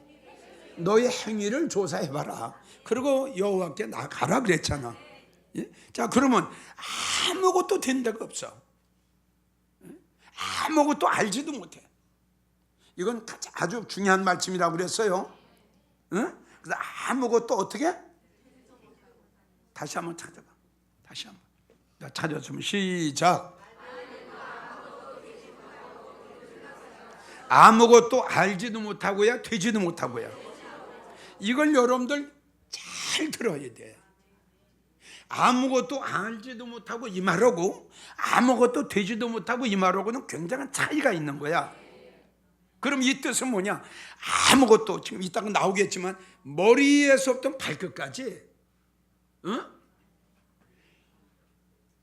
S1: 너의 행위를 조사해 봐라. 그리고 여호와께 나가라 그랬잖아. 예? 자, 그러면 아무것도 된 데가 없어. 아무것도 알지도 못해. 이건 아주 중요한 말씀이라고 그랬어요. 응? 그래서 아무것도 어떻게? 다시 한번 찾아봐. 다시 한번. 나 찾았으면 시작. 아무것도 알지도 못하고야 되지도 못하고야. 이걸 여러분들 잘 들어야 돼. 아무것도 알지도 못하고 이 말하고 아무것도 되지도 못하고 이 말하고는 굉장한 차이가 있는 거야. 그럼 이 뜻은 뭐냐? 아무것도, 지금 이따가 나오겠지만 머리에서부터 발끝까지, 응?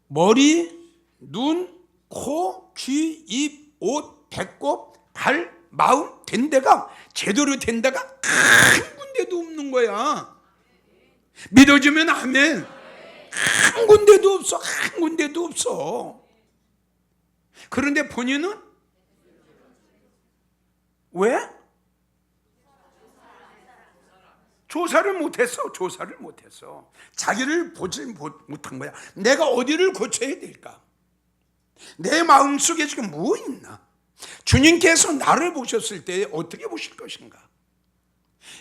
S1: 머리, 눈, 코, 귀, 입, 옷, 배꼽, 발, 마음 된 데가, 제대로 된 데가 한 군데도 없는 거야. 믿어주면 아멘. 한 군데도 없어. 한 군데도 없어. 그런데 본인은 왜? 조사를 못했어. 조사를 못했어. 자기를 보지 못한 거야. 내가 어디를 고쳐야 될까? 내 마음속에 지금 뭐 있나? 주님께서 나를 보셨을 때 어떻게 보실 것인가?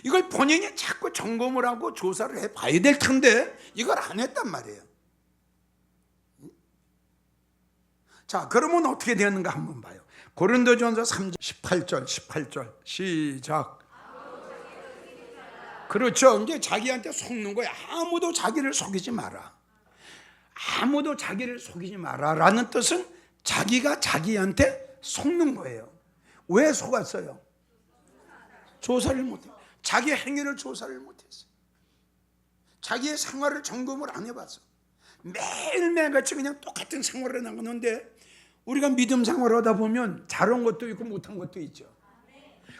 S1: 이걸 본인이 자꾸 점검을 하고 조사를 해봐야 될 텐데 이걸 안 했단 말이에요. 자, 그러면 어떻게 되는가 한번 봐요. 고린도전서 3장 18절 시작. 그렇죠. 이제 자기한테 속는 거야. 아무도 자기를 속이지 마라. 아무도 자기를 속이지 마라 라는 뜻은 자기가 자기한테 속는 거예요. 왜 속았어요? 조사를 못해. 자기 행위를 조사를 못했어. 자기의 생활을 점검을 안 해봤어. 매일매일 같이 그냥 똑같은 생활을 나가는데, 우리가 믿음 생활하다 보면 잘한 것도 있고 못한 것도 있죠.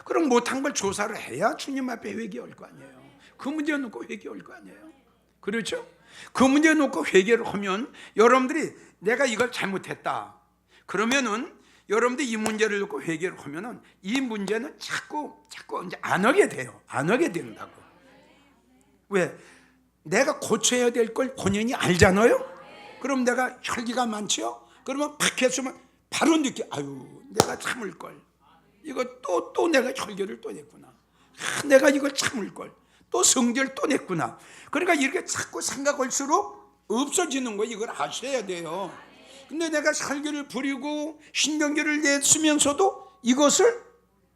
S1: 그럼 못한 걸 조사를 해야 주님 앞에 회개할 거 아니에요. 그 문제 놓고 회개할 거 아니에요. 그렇죠? 그 문제 놓고 회개를 하면 여러분들이 내가 이걸 잘못했다. 그러면은 여러분들이 이 문제를 놓고 회개를 하면은 이 문제는 자꾸 이제 안 하게 돼요. 안 하게 된다고. 왜? 내가 고쳐야 될 걸 본인이 알잖아요. 그럼 내가 혈기가 많지요. 그러면 팍 했으면 바로 느껴. 아유, 내가 참을 걸. 이거 또 내가 혈기를 또 냈구나. 내가 이걸 참을 걸. 또 성질 또 냈구나. 그러니까 이렇게 자꾸 생각할수록 없어지는 거, 이걸 아셔야 돼요. 근데 내가 혈기를 부리고 신경기를 냈으면서도 이것을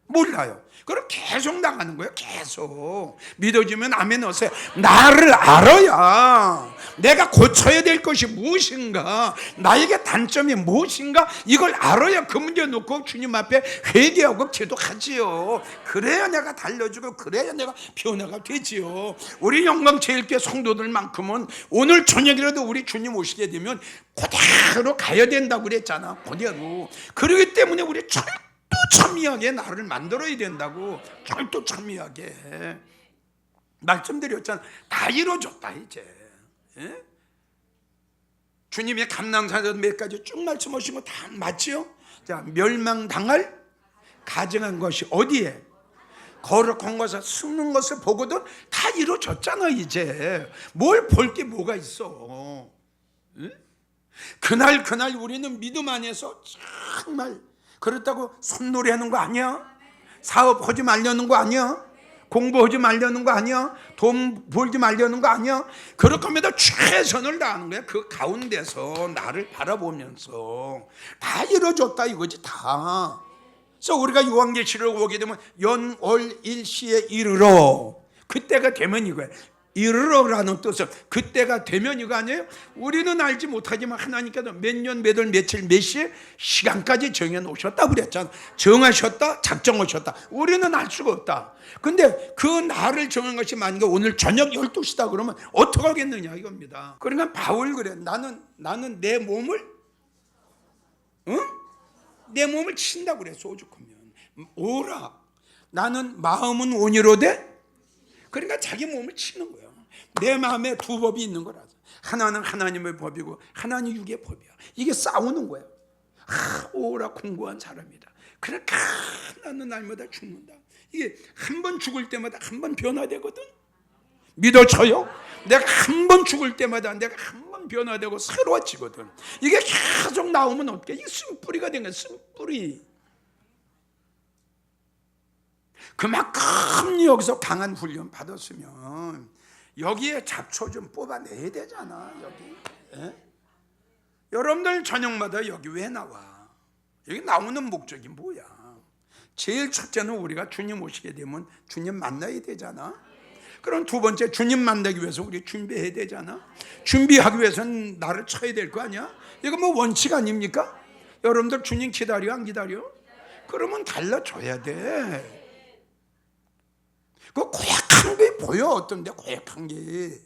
S1: 몰라요. 그럼 계속 나가는 거예요. 계속. 믿어지면 아멘 하세요. 나를 알아야 내가 고쳐야 될 것이 무엇인가, 나에게 단점이 무엇인가, 이걸 알아야 그 문제 놓고 주님 앞에 회개하고 기도하지요. 그래야 내가 달려주고 그래야 내가 변화가 되지요. 우리 영광제일교회 성도들만큼은 오늘 저녁이라도 우리 주님 오시게 되면 그대로 가야 된다고 그랬잖아. 그대로. 그렇기 때문에 우리 철두철미하게 나를 만들어야 된다고. 철두철미하게 말씀드렸잖아. 다 이루어졌다 이제. 예? 주님의 감람산에서 몇 가지 쭉 말씀하신 거 다 맞지요? 자, 멸망당할 가증한 것이 어디에? 거룩한 것을 숨는 것을 보거든 다 이루어졌잖아. 이제 뭘 볼 게 뭐가 있어. 응? 그날 우리는 믿음 안에서 정말 그렇다고 손놀이하는 거 아니야? 사업하지 말려는 거 아니야? 공부하지 말려는 거 아니야? 돈 벌지 말려는 거 아니야? 그렇게 하면 최선을 다하는 거야. 그 가운데서 나를 바라보면서 다 이루어졌다 이거지 다. 그래서 우리가 요한계시록 오게 되면 연월 일시에 이르러, 그때가 되면 이거야. 이르러라는 뜻은 그때가 되면 이거 아니에요? 우리는 알지 못하지만 하나님께서 몇 년, 몇 월, 며칠, 몇 시에 시간까지 정해 놓으셨다 그랬잖아. 정하셨다, 작정하셨다. 우리는 알 수가 없다. 근데 그 날을 정한 것이 만약에 오늘 저녁 12시다 그러면 어떻게 하겠느냐 이겁니다. 그러니까 바울 그래. 나는 내 몸을 내 몸을 친다고 그랬어. 오죽하면 오라. 나는 마음은 온유로되, 그러니까 자기 몸을 치는 거예요. 내 마음에 두 법이 있는 거라서. 하나는 하나님의 법이고 하나는 육의 법이야. 이게 싸우는 거예요. 오라 공고한 사람이다. 그러니까 나는 날마다 죽는다. 이게 한 번 죽을 때마다 한 번 변화되거든. 믿어져요? 내가 한 번 죽을 때마다 내가 한 번 변화되고 새로워지거든. 이게 계속 나오면 어떻게? 이게 쓴뿌리가 된 거야. 쓴뿌리. 그만큼 여기서 강한 훈련 받았으면 여기에 잡초 좀 뽑아내야 되잖아. 여기. 예? 여러분들 저녁마다 여기 왜 나와? 여기 나오는 목적이 뭐야? 제일 첫째는 우리가 주님 오시게 되면 주님 만나야 되잖아. 그럼 두 번째, 주님 만나기 위해서 우리 준비해야 되잖아. 준비하기 위해서는 나를 쳐야 될 거 아니야? 이거 뭐 원칙 아닙니까? 여러분들 주님 기다려 안 기다려? 그러면 달라져야 돼. 그 고약한 게 보여. 어떤데 고약한 게.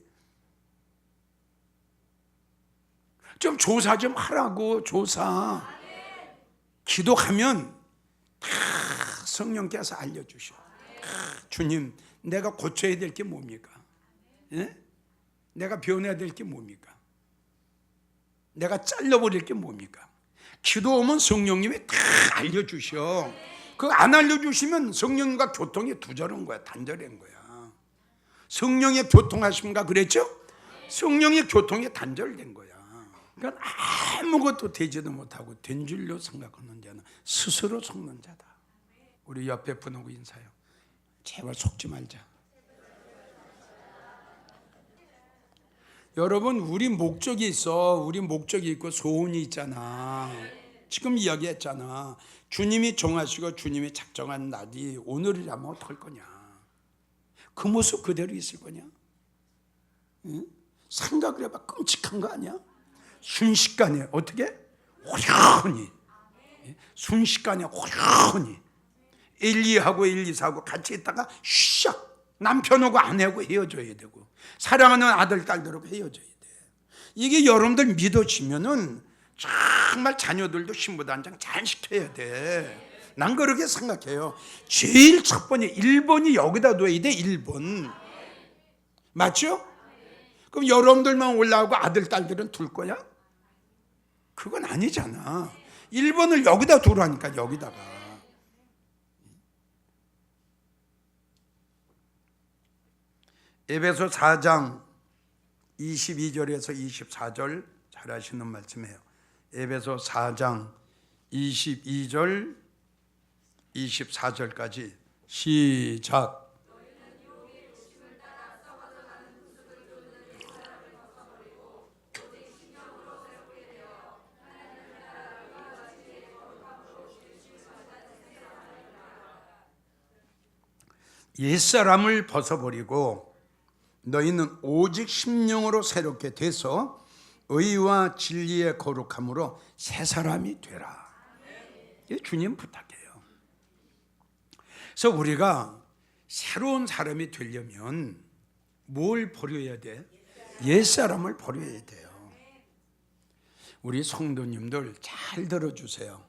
S1: 좀 조사 좀 하라고. 조사. 기도하면 다 성령께서 알려주셔. 주님, 내가 고쳐야 될 게 뭡니까? 예? 내가 변해야 될 게 뭡니까? 내가 잘라버릴 게 뭡니까? 기도하면 성령님이 다 알려주셔. 그거 안 알려주시면 성령과 교통이 두절한 거야. 단절한 거야. 성령의 교통하심과 그랬죠? 성령의 교통이 단절된 거야. 그러니까 아무것도 되지도 못하고 된 줄로 생각하는 자는 스스로 속는 자다. 우리 옆에 분하고 인사해요. 제발 속지 말자. 여러분, 우리 목적이 있어. 우리 목적이 있고 소원이 있잖아. 지금 이야기했잖아. 주님이 정하시고 주님이 작정한 날이 오늘이라면 어떡할 거냐? 그 모습 그대로 있을 거냐? 응? 생각을 해봐. 끔찍한 거 아니야? 순식간에 어떻게? 호련히. 순식간에 호련히. 1,2하고 1,2,4하고 같이 있다가 샥 남편하고 아내하고 헤어져야 되고 사랑하는 아들 딸들하고 헤어져야 돼. 이게 여러분들 믿어지면은 정말 자녀들도 신부단장 잘 시켜야 돼. 난 그렇게 생각해요. 제일 첫 번째 1번이 여기다 둬야 돼. 1번. 맞죠? 그럼 여러분들만 올라오고 아들 딸들은 둘 거야? 그건 아니잖아. 1번을 여기다 두라니까. 여기다가. 에베소 4장 22절에서 24절 잘 아시는 말씀이에요. 에베소 4장 22절 24절까지 시작. 옛사람을 벗어버리고 너희는 오직 심령으로 새롭게 돼서 의와 진리의 거룩함으로 새 사람이 되라. 이게 주님 부탁해요. 그래서 우리가 새로운 사람이 되려면 뭘 버려야 돼? 옛사람을 버려야 돼요. 우리 성도님들 잘 들어주세요.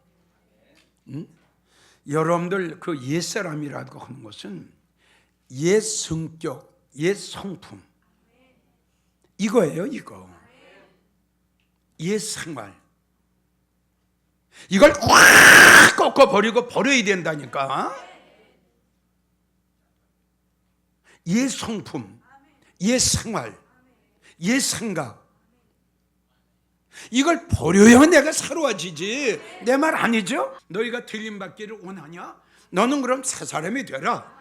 S1: 응? 여러분들 그 옛사람이라고 하는 것은 옛 성격, 옛 성품 이거예요. 이거 옛 생활 이걸 확 꺾어버리고 버려야 된다니까. 옛 성품, 옛 생활, 옛 생각, 이걸 버려야 내가 새로워지지. 내 말 아니죠? 너희가 들림받기를 원하냐? 너는 그럼 새 사람이 되라.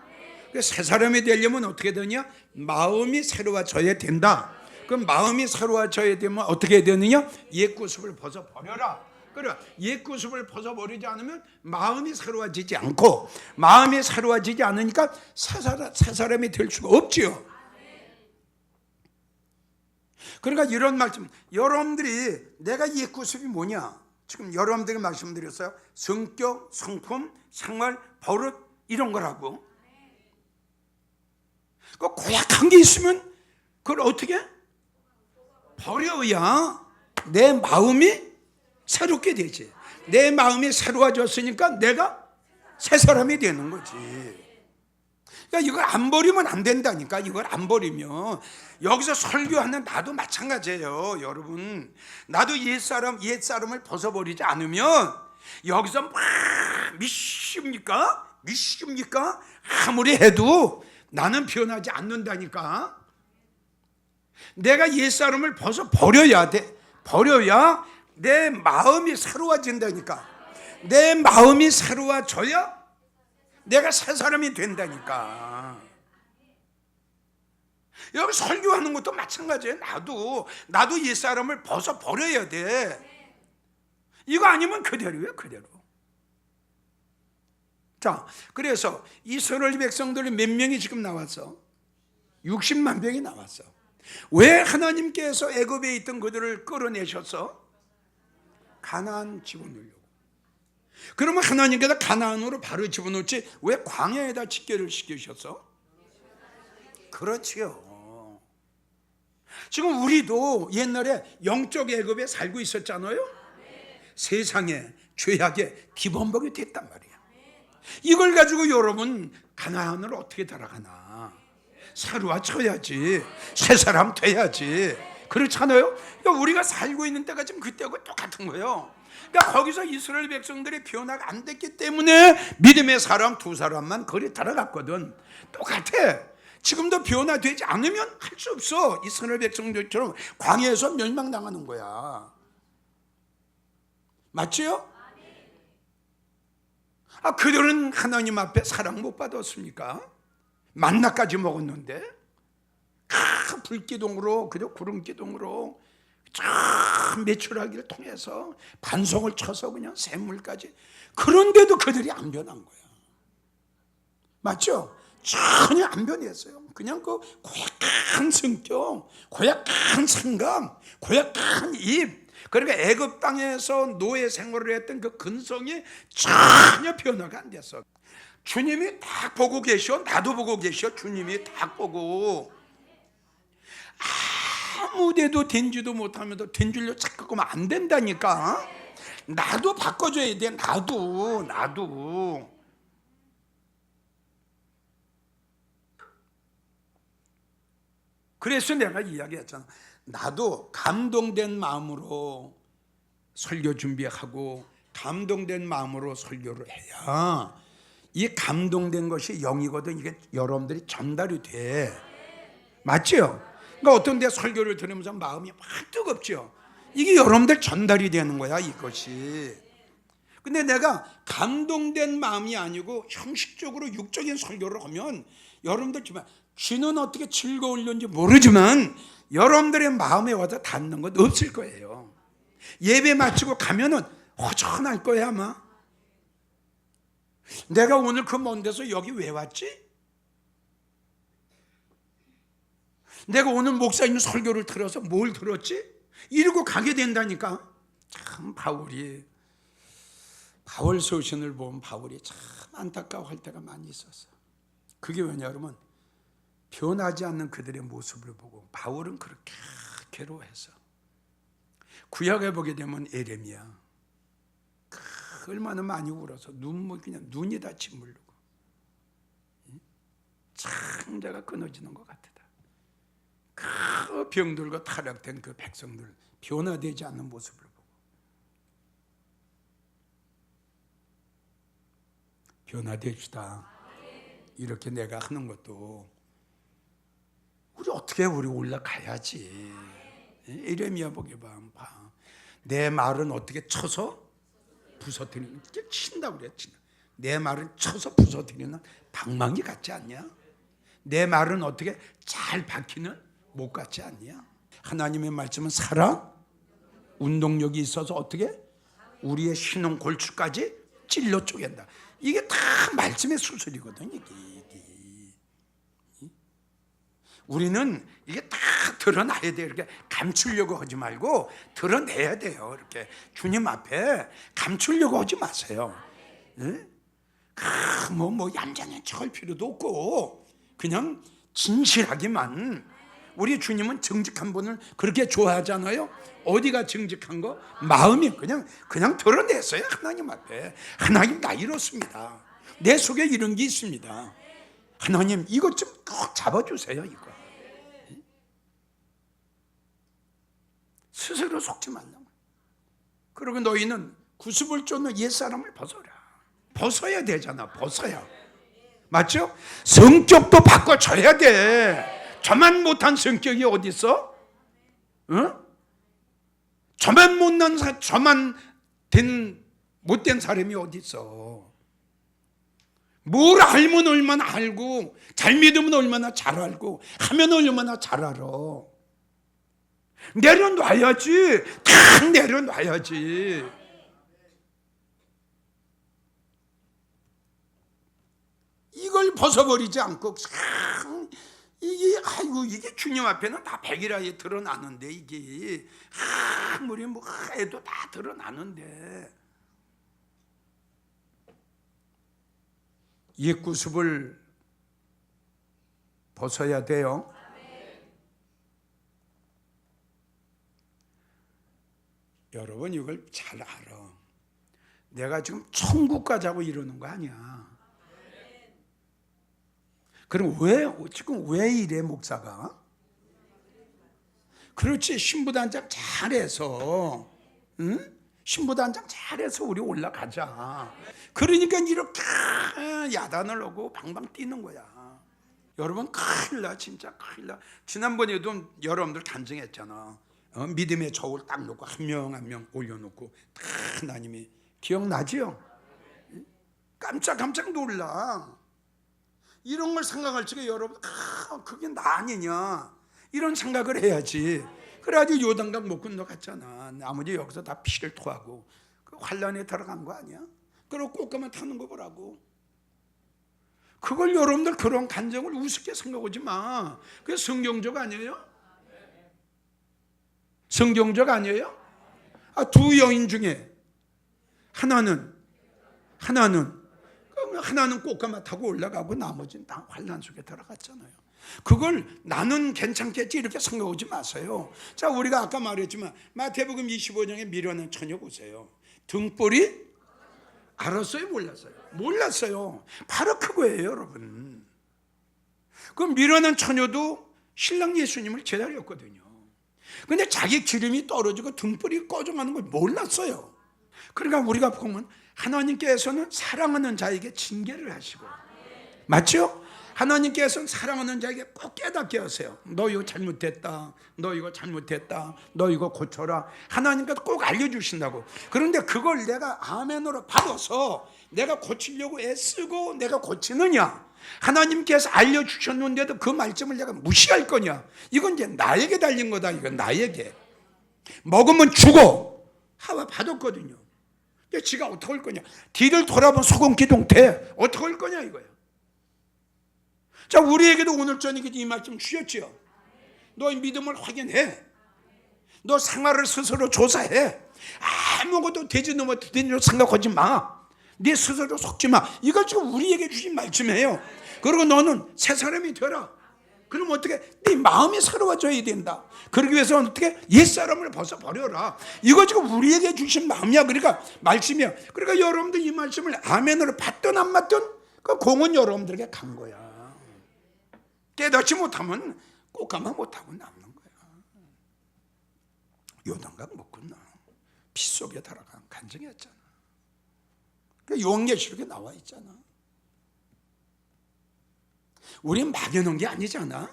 S1: 새 사람이 되려면 어떻게 되냐? 마음이 새로워져야 된다. 그럼 마음이 새로워져야 되면 어떻게 되느냐? 옛 구습을 벗어버려라. 그래, 옛 구습을 벗어버리지 않으면 마음이 새로워지지 않고, 마음이 새로워지지 않으니까 새 사람이 될 수가 없지요. 그러니까 이런 말씀, 여러분들이 내가 옛 구습이 뭐냐? 지금 여러분들에게 말씀드렸어요. 성격, 성품, 생활, 버릇 이런 거라고. 그 고약한 게 있으면 그걸 어떻게 버려야 내 마음이 새롭게 되지. 내 마음이 새로워졌으니까 내가 새 사람이 되는 거지. 그러니까 이걸 안 버리면 안 된다니까. 이걸 안 버리면. 여기서 설교하는 나도 마찬가지예요, 여러분. 나도 옛사람을 벗어버리지 않으면 여기서 막 믿습니까? 아무리 해도 나는 변하지 않는다니까. 내가 옛사람을 벗어버려야 돼. 버려야 내 마음이 새로워진다니까. 내 마음이 새로워져야 내가 새 사람이 된다니까. 여기 설교하는 것도 마찬가지예요. 나도 옛사람을 벗어버려야 돼. 이거 아니면 그대로예요, 그대로. 자, 그래서 이스라엘 백성들이 몇 명이 지금 나왔어? 60만 명이 나왔어. 왜 하나님께서 애굽에 있던 그들을 끌어내셨어? 가나안 집어넣으려고. 그러면 하나님께서 가나안으로 바로 집어넣지 왜 광야에다 집결을 시키셨어? 그렇지요. 지금 우리도 옛날에 영적 애굽에 살고 있었잖아요. 세상에 죄악의 기본복이 됐단 말이야. 이걸 가지고 여러분 가나안을 어떻게 들어가나? 새로워져야지. 새 사람 돼야지. 그렇잖아요. 그러니까 우리가 살고 있는 때가 지금 그때하고 똑같은 거예요. 그러니까 거기서 이스라엘 백성들이 변화가 안 됐기 때문에 믿음의 사람 두 사람만 거기 들어갔거든. 똑같아. 지금도 변화되지 않으면 할 수 없어. 이스라엘 백성들처럼 광야에서 멸망당하는 거야. 맞지요? 그들은 하나님 앞에 사랑 못 받았습니까? 만나까지 먹었는데 불기둥으로 그저 구름기둥으로 매출하기를 통해서 반송을 쳐서 그냥 샘물까지. 그런데도 그들이 안 변한 거야. 맞죠? 전혀 안 변했어요. 그냥 그 고약한 성격, 고약한 생각, 고약한 입. 그러니까 애굽 땅에서 노예 생활을 했던 그 근성이 전혀 변화가 안 됐어. 주님이 딱 보고 계셔. 나도 보고 계셔. 주님이 딱 보고. 아무데도 된지도 못하면서 된 줄로 착각하면 안 된다니까. 나도 바꿔줘야 돼. 나도. 그래서 내가 이야기했잖아. 나도 감동된 마음으로 설교 준비하고 감동된 마음으로 설교를 해야 이 감동된 것이 영이거든. 이게 여러분들이 전달이 돼. 맞죠? 그러니까 어떤 데 설교를 들으면서 마음이 막 뜨겁죠. 이게 여러분들 전달이 되는 거야, 이것이. 근데 내가 감동된 마음이 아니고 형식적으로 육적인 설교를 하면 여러분들 정말 귀는 어떻게 즐거울는지 모르지만 여러분들의 마음에 와서 닿는 것 없을 거예요. 예배 마치고 가면은 허전할 거야 아마. 내가 오늘 그 먼 데서 여기 왜 왔지? 내가 오늘 목사님 설교를 들어서 뭘 들었지? 이러고 가게 된다니까. 참 바울 서신을 보면 바울이 참 안타까워할 때가 많이 있었어. 그게 왜냐하면 변하지 않는 그들의 모습을 보고 바울은 그렇게 괴로워했어. 구약에 보게 되면 에레미야 얼마나 많이 울어서 그냥 눈이 다 짓물르고 창자가 끊어지는 것 같다. 그 병들고 타락된 그 백성들 변화되지 않는 모습을 보고 변화됩시다. 이렇게 내가 하는 것도 우리 올라가야지. 에레미야 보게 봐. 내 말은 어떻게 쳐서 부서뜨리는, 친다고 그래. 내 말은 쳐서 부서뜨리는 방망이 같지 않냐? 내 말은 어떻게 잘 박히는 못 같지 않냐? 하나님의 말씀은 살아 운동력이 있어서 어떻게 우리의 신혼 골추까지 찔러 쪼갠다. 이게 다 말씀의 수술이거든. 이게. 우리는 이게 다 드러나야 돼요. 이렇게 감추려고 하지 말고 드러내야 돼요. 이렇게 주님 앞에 감추려고 하지 마세요. 네? 뭐 얌전한 척할 필요도 없고 그냥 진실하기만. 우리 주님은 정직한 분을 그렇게 좋아하잖아요. 어디가 정직한 거? 마음이 그냥 드러냈어요. 하나님 앞에. 하나님 나 이렇습니다. 내 속에 이런 게 있습니다. 하나님 이것 좀 꼭 잡아주세요. 이거 스스로 속지 말라고. 그리고 너희는 구습을 쫓는 옛사람을 벗어야 되잖아. 벗어야. 맞죠? 성격도 바꿔줘야 돼. 저만 못한 성격이 어디 있어? 응? 저만 못된 사람이 어디 있어? 뭘 알면 얼마나 알고, 잘 믿으면 얼마나 잘 알고, 하면 얼마나 잘 알아. 내려놔야지. 탁 내려놔야지. 이걸 벗어버리지 않고 이게 주님 앞에는 다 백일하에 드러나는데, 이게 아무리 뭐 해도 다 드러나는데, 옛 구습을 벗어야 돼요. 여러분 이걸 잘 알아. 내가 지금 천국 가자고 이러는 거 아니야. 그럼 지금 왜 이래 목사가? 그렇지. 신부단장 잘해서, 응? 신부단장 잘해서 우리 올라가자. 그러니까 이렇게 야단을 하고 방방 뛰는 거야. 여러분 큰일 나. 진짜 큰일 나. 지난번에도 여러분들 간증했잖아. 믿음의 저울 딱 놓고 한 명 한 명 올려놓고 다 하나님이. 기억나지요? 깜짝 놀라. 이런 걸 생각할 적에 여러분 그게 나 아니냐 이런 생각을 해야지. 그래야지 요단강 못 건너갔잖아. 나머지 여기서 다 피를 토하고 그 환란에 들어간 거 아니야? 그리고 꽃가만 타는 거 보라고. 그걸 여러분들 그런 감정을 우습게 생각하지 마. 그게 성경적 아니에요? 성경적 아니에요? 두 여인 중에 하나는 꽃가마 타고 올라가고 나머지는 다 환란 속에 들어갔잖아요. 그걸 나는 괜찮겠지 이렇게 생각하지 마세요. 자, 우리가 아까 말했지만 마태복음 25장에 미련한 처녀 보세요. 등불이 알았어요? 몰랐어요. 바로 그거예요, 여러분. 그 미련한 처녀도 신랑 예수님을 기다렸거든요. 근데 자기 기름이 떨어지고 등불이 꺼져가는 걸 몰랐어요. 그러니까 우리가 보면 하나님께서는 사랑하는 자에게 징계를 하시고, 맞죠? 하나님께서는 사랑하는 자에게 꼭 깨닫게 하세요. 너 이거 잘못했다. 너 이거 고쳐라. 하나님께서 꼭 알려주신다고. 그런데 그걸 내가 아멘으로 받아서 내가 고치려고 애쓰고 내가 고치느냐? 하나님께서 알려주셨는데도 그 말씀을 내가 무시할 거냐? 이건 이제 나에게 달린 거다. 이건 나에게. 먹으면 죽어. 하와 받았거든요. 근데 지가 어떻게 할 거냐? 뒤를 돌아본 소금 기둥 돼. 어떻게 할 거냐 이거야. 자, 우리에게도 오늘 저녁에 이 말씀 주셨죠. 너의 믿음을 확인해. 너 생활을 스스로 조사해. 아무것도 되지도 못되는 생각하지 마. 네 스스로 속지 마. 이걸 지금 우리에게 주신 말씀이에요. 그리고 너는 새 사람이 되라. 그럼 어떻게? 네 마음이 새로워져야 된다. 그러기 위해서 어떻게? 옛사람을 벗어버려라. 이거 지금 우리에게 주신 마음이야. 그러니까 말씀이야. 그러니까 여러분들 이 말씀을 아멘으로 받든 안 받든 그 공은 여러분들에게 간 거야. 깨닫지 못하면 꽃가마 못하고 남는 거야. 요단강 못 건너. 피 속에 들어간 간증이었잖아. 요한계시록에 나와 있잖아. 우린 막연한 게 아니잖아.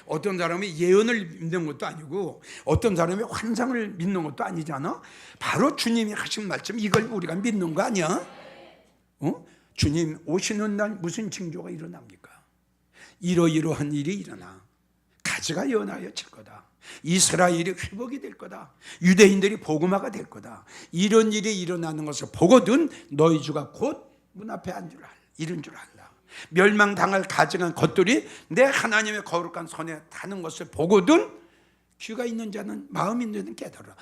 S1: 어떤 사람이 예언을 믿는 것도 아니고 어떤 사람이 환상을 믿는 것도 아니잖아. 바로 주님이 하신 말씀, 이걸 우리가 믿는 거 아니야? 주님 오시는 날 무슨 징조가 일어납니까? 이러이러한 일이 일어나. 가지가 연하여 질 거다. 이스라엘이 회복이 될 거다. 유대인들이 복음화가 될 거다. 이런 일이 일어나는 것을 보거든 너희 주가 곧 문 앞에 이른 줄 알라. 멸망당할 가증한 것들이 내 하나님의 거룩한 손에 타는 것을 보거든 귀가 있는 자는, 마음 있는 자는 깨달아.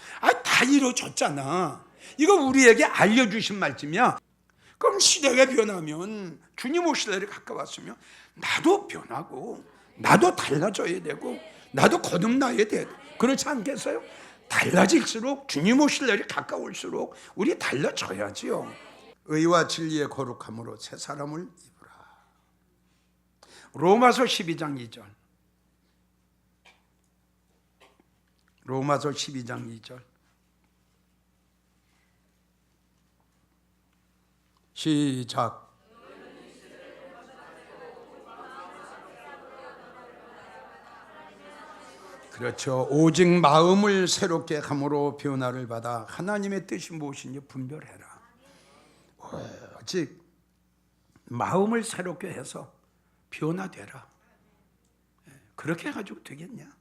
S1: 다 이루어졌잖아. 이거 우리에게 알려주신 말씀이야. 그럼 시대가 변하면, 주님 오실 날이 가까웠으면 나도 변하고 나도 달라져야 되고 나도 거듭나야 돼. 그렇지 않겠어요? 달라질수록, 주님 오실 날이 가까울수록 우리 달라져야지요. 의와 진리의 거룩함으로 새 사람을 입으라. 로마서 12장 2절. 로마서 12장 2절. 시작. 그렇죠. 오직 마음을 새롭게 함으로 변화를 받아 하나님의 뜻이 무엇인지 분별해라. 오직 마음을 새롭게 해서 변화되라. 그렇게 해가지고 되겠냐?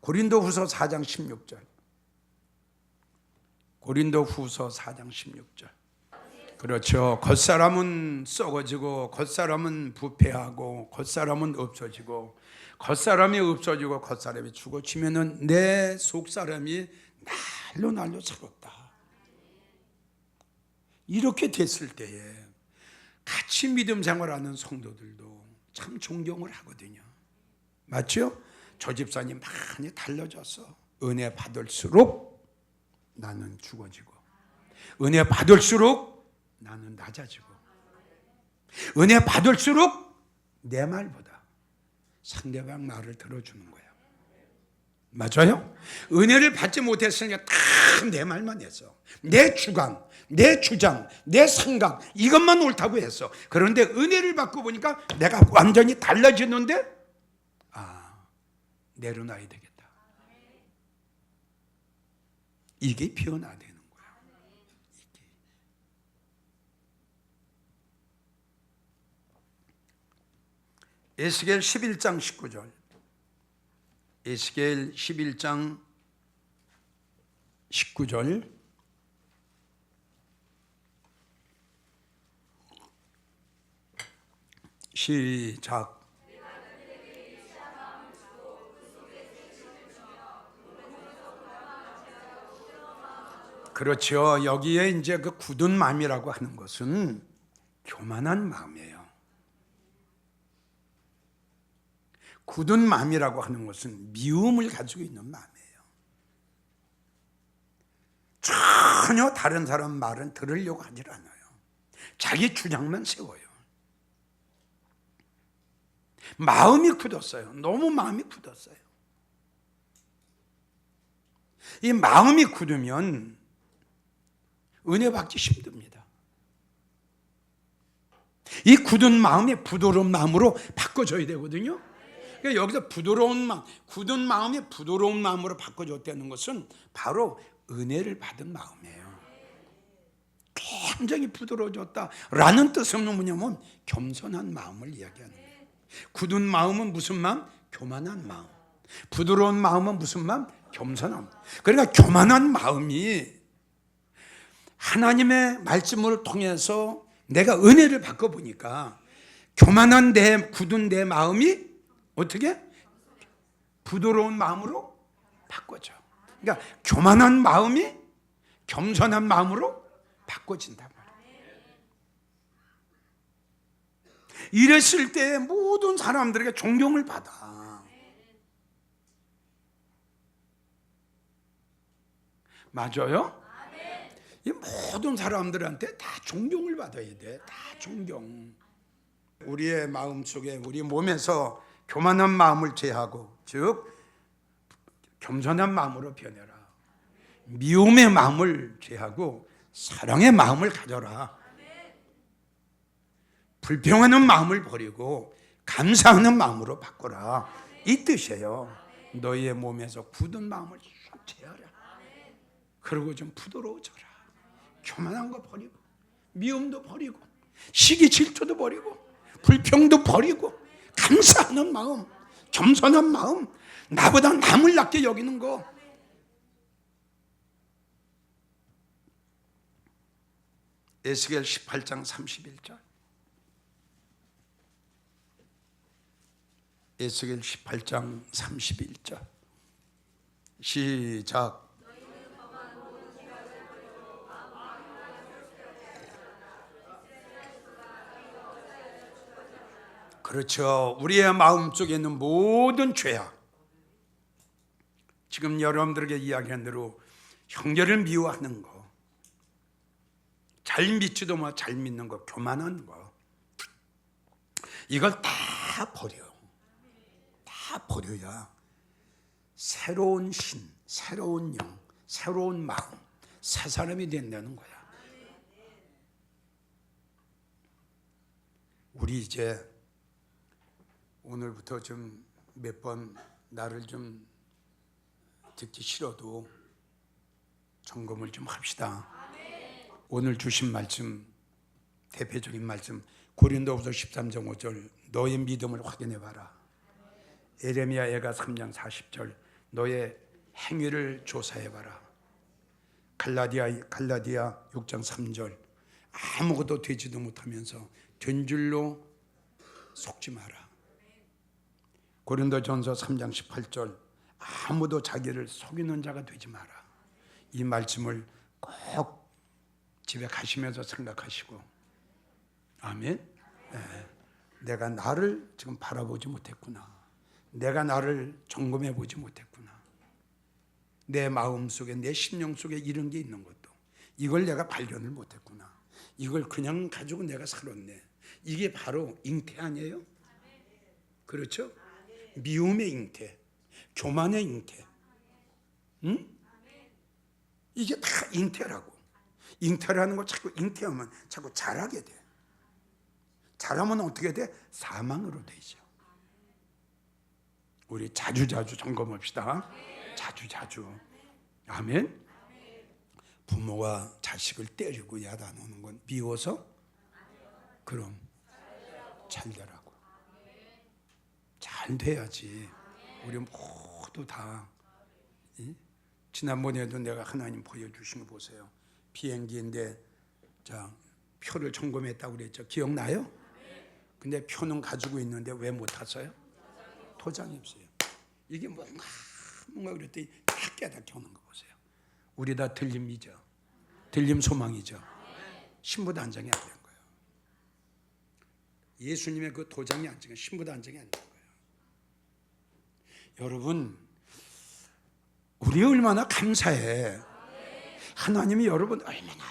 S1: 고린도후서 4장 16절. 고린도후서 4장 16절. 그렇죠. 겉사람은 썩어지고 겉사람은 부패하고 겉사람은 없어지고, 겉사람이 없어지고 겉사람이 죽어지면은 내 속사람이 날로 날로 새롭다. 이렇게 됐을 때에 같이 믿음 생활하는 성도들도 참 존경을 하거든요. 맞죠? 저 집사님 많이 달라졌어. 은혜 받을수록 나는 죽어지고, 은혜 받을수록 나는 낮아지고, 은혜 받을수록 내 말보다 상대방 말을 들어주는 거야. 맞아요? 은혜를 받지 못했으니까 다 내 말만 했어. 내 주관, 내 주장, 내 생각, 이것만 옳다고 했어. 그런데 은혜를 받고 보니까 내가 완전히 달라지는데, 내려놔야 되겠다. 이게 변화되는 거야. 에스겔 11장 19절. 에스겔 11장 19절. 시작. 그렇죠. 여기에 이제 그 굳은 마음이라고 하는 것은 교만한 마음이에요. 굳은 마음이라고 하는 것은 미움을 가지고 있는 마음이에요. 전혀 다른 사람 말은 들으려고 하질 않아요. 자기 주장만 세워요. 마음이 굳었어요. 너무 마음이 굳었어요. 이 마음이 굳으면 은혜 받기 힘듭니다. 이 굳은 마음이 부드러운 마음으로 바꿔줘야 되거든요. 그러니까 여기서 부드러운 마음, 굳은 마음이 부드러운 마음으로 바꿔줬다는 것은 바로 은혜를 받은 마음이에요. 굉장히 부드러워졌다라는 뜻은 뭐냐면 겸손한 마음을 이야기하는 거예요. 굳은 마음은 무슨 마음? 교만한 마음. 부드러운 마음은 무슨 마음? 겸손함. 그러니까 교만한 마음이 하나님의 말씀을 통해서 내가 은혜를 받고 보니까 교만한 굳은 내 마음이 어떻게? 부드러운 마음으로 바꿔져. 그러니까 교만한 마음이 겸손한 마음으로 바꿔진단 말이에요. 이랬을 때 모든 사람들에게 존경을 받아. 맞아요? 이 모든 사람들한테 다 존경을 받아야 돼. 다 존경. 우리의 마음속에, 우리 몸에서 교만한 마음을 제하고, 즉 겸손한 마음으로 변해라. 미움의 마음을 제하고 사랑의 마음을 가져라. 불평하는 마음을 버리고 감사하는 마음으로 바꾸라, 이 뜻이에요. 너희의 몸에서 굳은 마음을 쏙 제하라. 그리고 좀 부드러워져라. 교만한 거 버리고, 미움도 버리고, 시기 질투도 버리고, 불평도 버리고, 감사하는 마음, 겸손한 마음, 나보다 남을 낮게 여기는 거. 에스겔 18장 31절. 에스겔 18장 31절. 시작. 그렇죠. 우리의 마음속에 있는 모든 죄악, 지금 여러분들에게 이야기한 대로 형제를 미워하는 거, 잘 믿지도 뭐 잘 믿는 거, 교만한 거, 이걸 다 버려. 다 버려야 새로운 신, 새로운 영, 새로운 마음, 새 사람이 된다는 거야. 우리 이제 오늘부터 좀 몇 번 나를 좀 듣기 싫어도 점검을 좀 합시다. 오늘 주신 말씀, 대표적인 말씀, 고린도후서 13장 5절, 너의 믿음을 확인해 봐라. 에레미야 애가 3장 40절, 너의 행위를 조사해 봐라. 갈라디아 6장 3절, 아무것도 되지도 못하면서 된 줄로 속지 마라. 고린도전서 3장 18절, 아무도 자기를 속이는 자가 되지 마라. 이 말씀을 꼭 집에 가시면서 생각하시고, 아멘. 네. 내가 나를 지금 바라보지 못했구나. 내가 나를 점검해 보지 못했구나. 내 마음 속에, 내 심령 속에 이런 게 있는 것도, 이걸 내가 발견을 못했구나. 이걸 그냥 가지고 내가 살았네. 이게 바로 잉태 아니에요? 그렇죠? 미움의 잉태, 교만의 잉태, 응? 이게 다 잉태라고. 잉태라는 거 자꾸 잉태하면 자꾸 자라게 돼. 자라면 어떻게 돼? 사망으로 되죠. 우리 자주자주 점검합시다. 자주자주. 아멘. 부모가 자식을 때리고 야단하는 건 미워서? 그럼 잘 되라고. 잘 돼야지. 우리 모두 다. 지난번에도 내가 하나님 보여주신 거 보세요. 비행기인데 자, 표를 점검했다고 그랬죠. 기억나요? 근데 표는 가지고 있는데 왜 못 탔어요? 도장이 없어요. 이게 뭔가 그랬더니 딱 깨닫게 오는 거 보세요. 우리 다 들림이죠. 들림 소망이죠. 신부 단장이 안 된 거예요. 예수님의 그 도장이 안 된 거예요. 신부 단장이 안 된 거예요. 여러분, 우리 얼마나 감사해. 하나님이 여러분 얼마나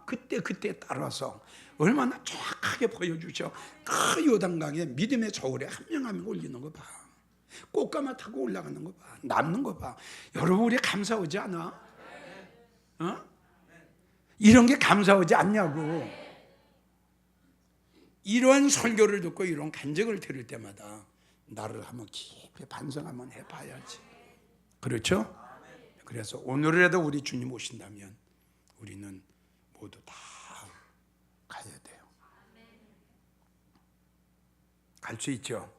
S1: 그때 따라서 얼마나 정확하게 보여주셔. 그 요단강에 믿음의 저울에 한 명 한 명 올리는 거 봐. 꽃가마 타고 올라가는 거 봐. 남는 거 봐. 여러분, 우리 감사하지 않아? 어? 이런 게 감사하지 않냐고. 이러한 설교를 듣고 이런 간증을 들을 때마다 나를 한번 깊이 반성 한번 해봐야지. 그렇죠? 그래서 오늘이라도 우리 주님 오신다면 우리는 모두 다 가야 돼요. 갈 수 있죠?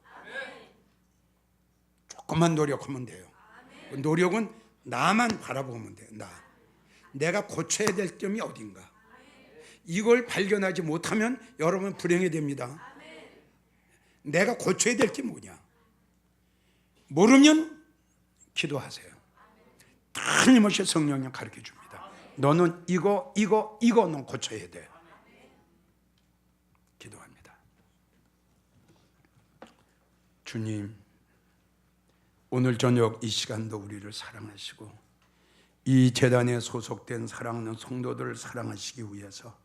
S1: 조금만 노력하면 돼요. 노력은 나만 바라보면 돼요. 내가 고쳐야 될 점이 어딘가. 이걸 발견하지 못하면 여러분 불행해 됩니다. 내가 고쳐야 될 게 뭐냐. 모르면 기도하세요. 틀림없이 성령님 가르쳐 줍니다. 너는 이거는 고쳐야 돼. 기도합니다. 주님, 오늘 저녁 이 시간도 우리를 사랑하시고 이 재단에 소속된 사랑하는 성도들을 사랑하시기 위해서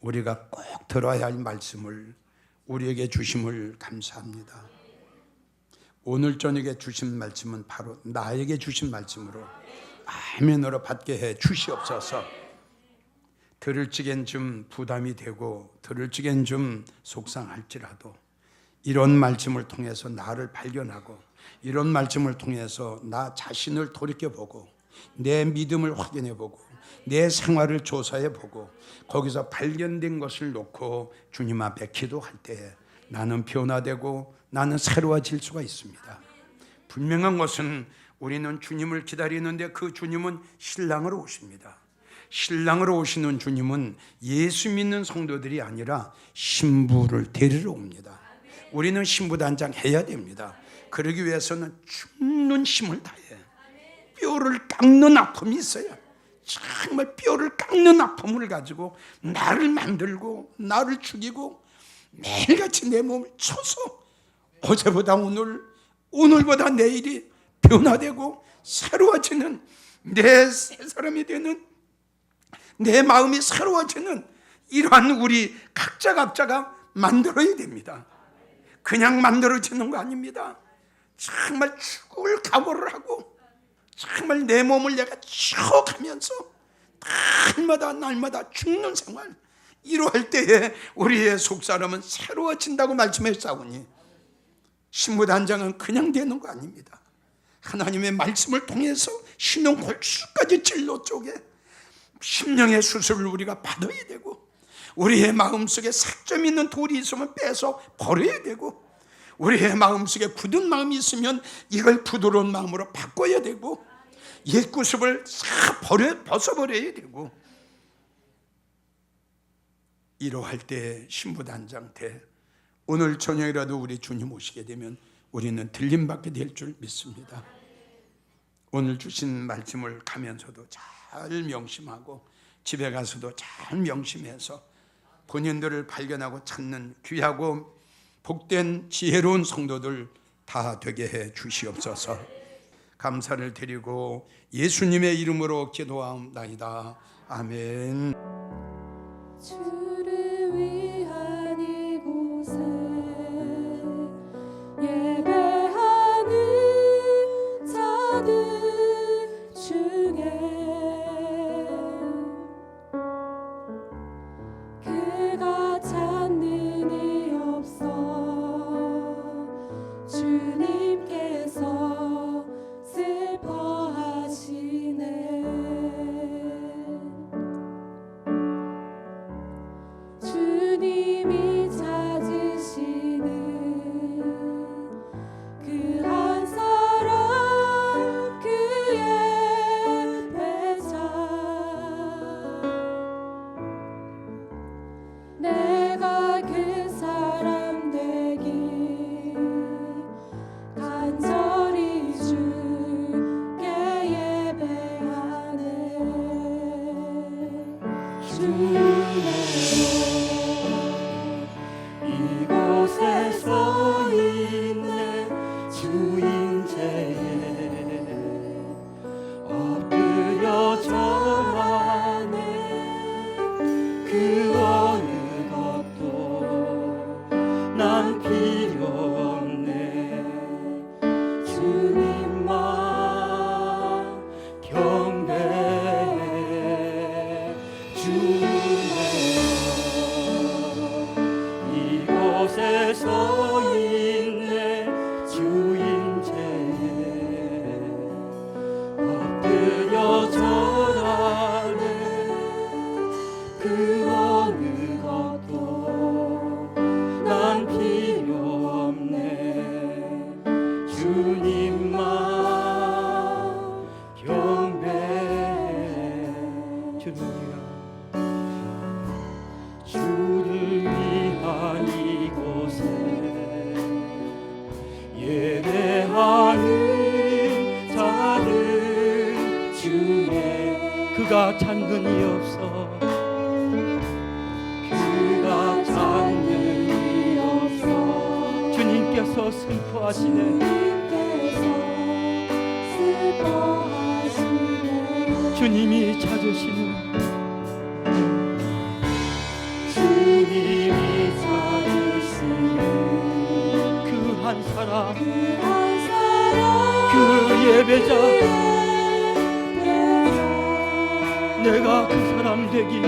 S1: 우리가 꼭 들어야 할 말씀을 우리에게 주심을 감사합니다. 오늘 저녁에 주신 말씀은 바로 나에게 주신 말씀으로 아멘으로 받게 해 주시옵소서. 들을 적엔 좀 부담이 되고 들을 적엔 좀 속상할지라도 이런 말씀을 통해서 나를 발견하고 이런 말씀을 통해서 나 자신을 돌이켜보고 내 믿음을 확인해보고 내 생활을 조사해보고 거기서 발견된 것을 놓고 주님 앞에 기도할 때에 나는 변화되고 나는 새로워질 수가 있습니다. 분명한 것은 우리는 주님을 기다리는데 그 주님은 신랑으로 오십니다. 신랑으로 오시는 주님은 예수 믿는 성도들이 아니라 신부를 데리러 옵니다. 우리는 신부단장 해야 됩니다. 그러기 위해서는 죽는 힘을 다해 뼈를 깎는 아픔이 있어요. 정말 뼈를 깎는 아픔을 가지고 나를 만들고 나를 죽이고 매일같이 내 몸을 쳐서 어제보다 오늘, 오늘보다 내일이 변화되고 새로워지는 내 새 사람이 되는 내 마음이 새로워지는 이러한 우리 각자가 만들어야 됩니다. 그냥 만들어지는 거 아닙니다. 정말 죽을 각오를 하고 정말 내 몸을 내가 치워가면서 날마다 죽는 생활 이러할 때에 우리의 속사람은 새로워진다고 말씀했사오니 신부단장은 그냥 되는 거 아닙니다. 하나님의 말씀을 통해서 신혼 골수까지 진로 쪽에 심령의 수술을 우리가 받아야 되고 우리의 마음속에 sak점 있는 돌이 있으면 빼서 버려야 되고 우리의 마음속에 굳은 마음이 있으면 이걸 부드러운 마음으로 바꿔야 되고 옛 구습을 싹 벗어버려야 되고 이러할 때 신부단장 때 오늘 저녁이라도 우리 주님 오시게 되면 우리는 들림받게 될 줄 믿습니다. 오늘 주신 말씀을 가면서도 잘 명심하고 집에 가서도 잘 명심해서 본인들을 발견하고 찾는 귀하고 복된 지혜로운 성도들 다 되게 해 주시옵소서. 감사를 드리고 예수님의 이름으로 기도하옵나이다. 아멘.
S2: 주를 위한 이곳에 예배하는 자들 중에 그가 찾는 이 없어 주님께서 슬퍼하시네. 주님이 찾으시는 그 한 사람 그의 배자 내가 그 사람 되기 간절히 주께 예배하네.
S3: 이곳에 서 있네 주인제에 엎드려 절하네. 그 어느 것도 난 필요 없네. 주님만 경배해 주네. 이곳에 서 있네 주인제에 엎드려 절하네. 그 어느 것도 난 필요 없네. 주님만 경배해. 주님이여 주를 위한 이곳에 예배하는 자들 중에 그가 찾는 이 없어 그가 찾는 이 없어 주님께서 슬퍼하시네. 주님이 찾으시는 주님이 찾으시는 그 한 사람 그 예배자 내가 그 사람 되기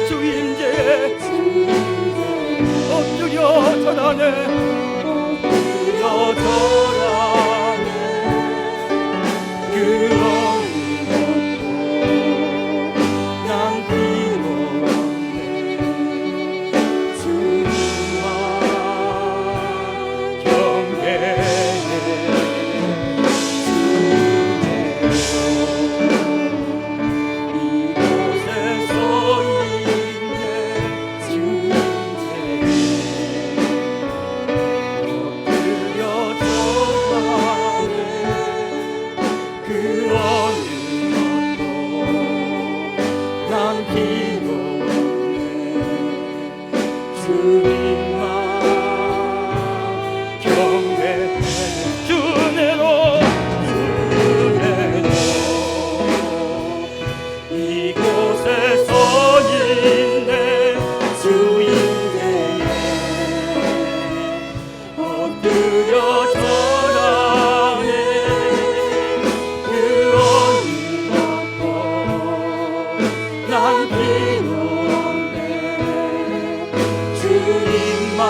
S3: 주임제에 엎드려 절하네 엎드려 절하네 그 난 비로네 주님만 경배해 이곳에 서 있네 주님께 엎드려 절하네 그 어느 난 비로네 주님만 경배해 주내로 이곳에 서 있네 주인대에 엎드려 절하네 그 어느 난 비로네 주님만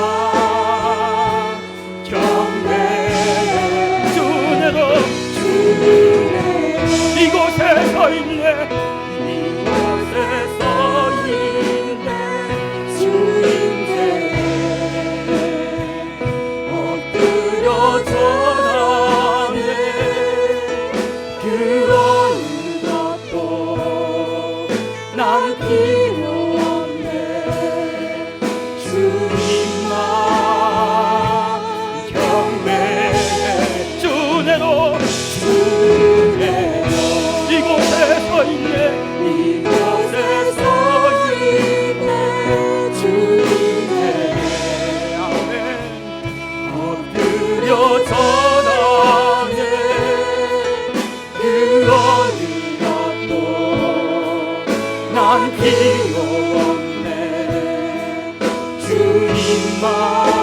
S3: 경배해 주내로 이곳에 서 있네 이곳에 서 있네 주인대에 엎드려 절하네 그 어느 것도 난 필요 없네 주님만 경배해 주내로 이곳에 서 있네 이곳에 서 있네 주님께 아멘 엎드려 절하네 그 어느 것도 난 필요 없네 주님만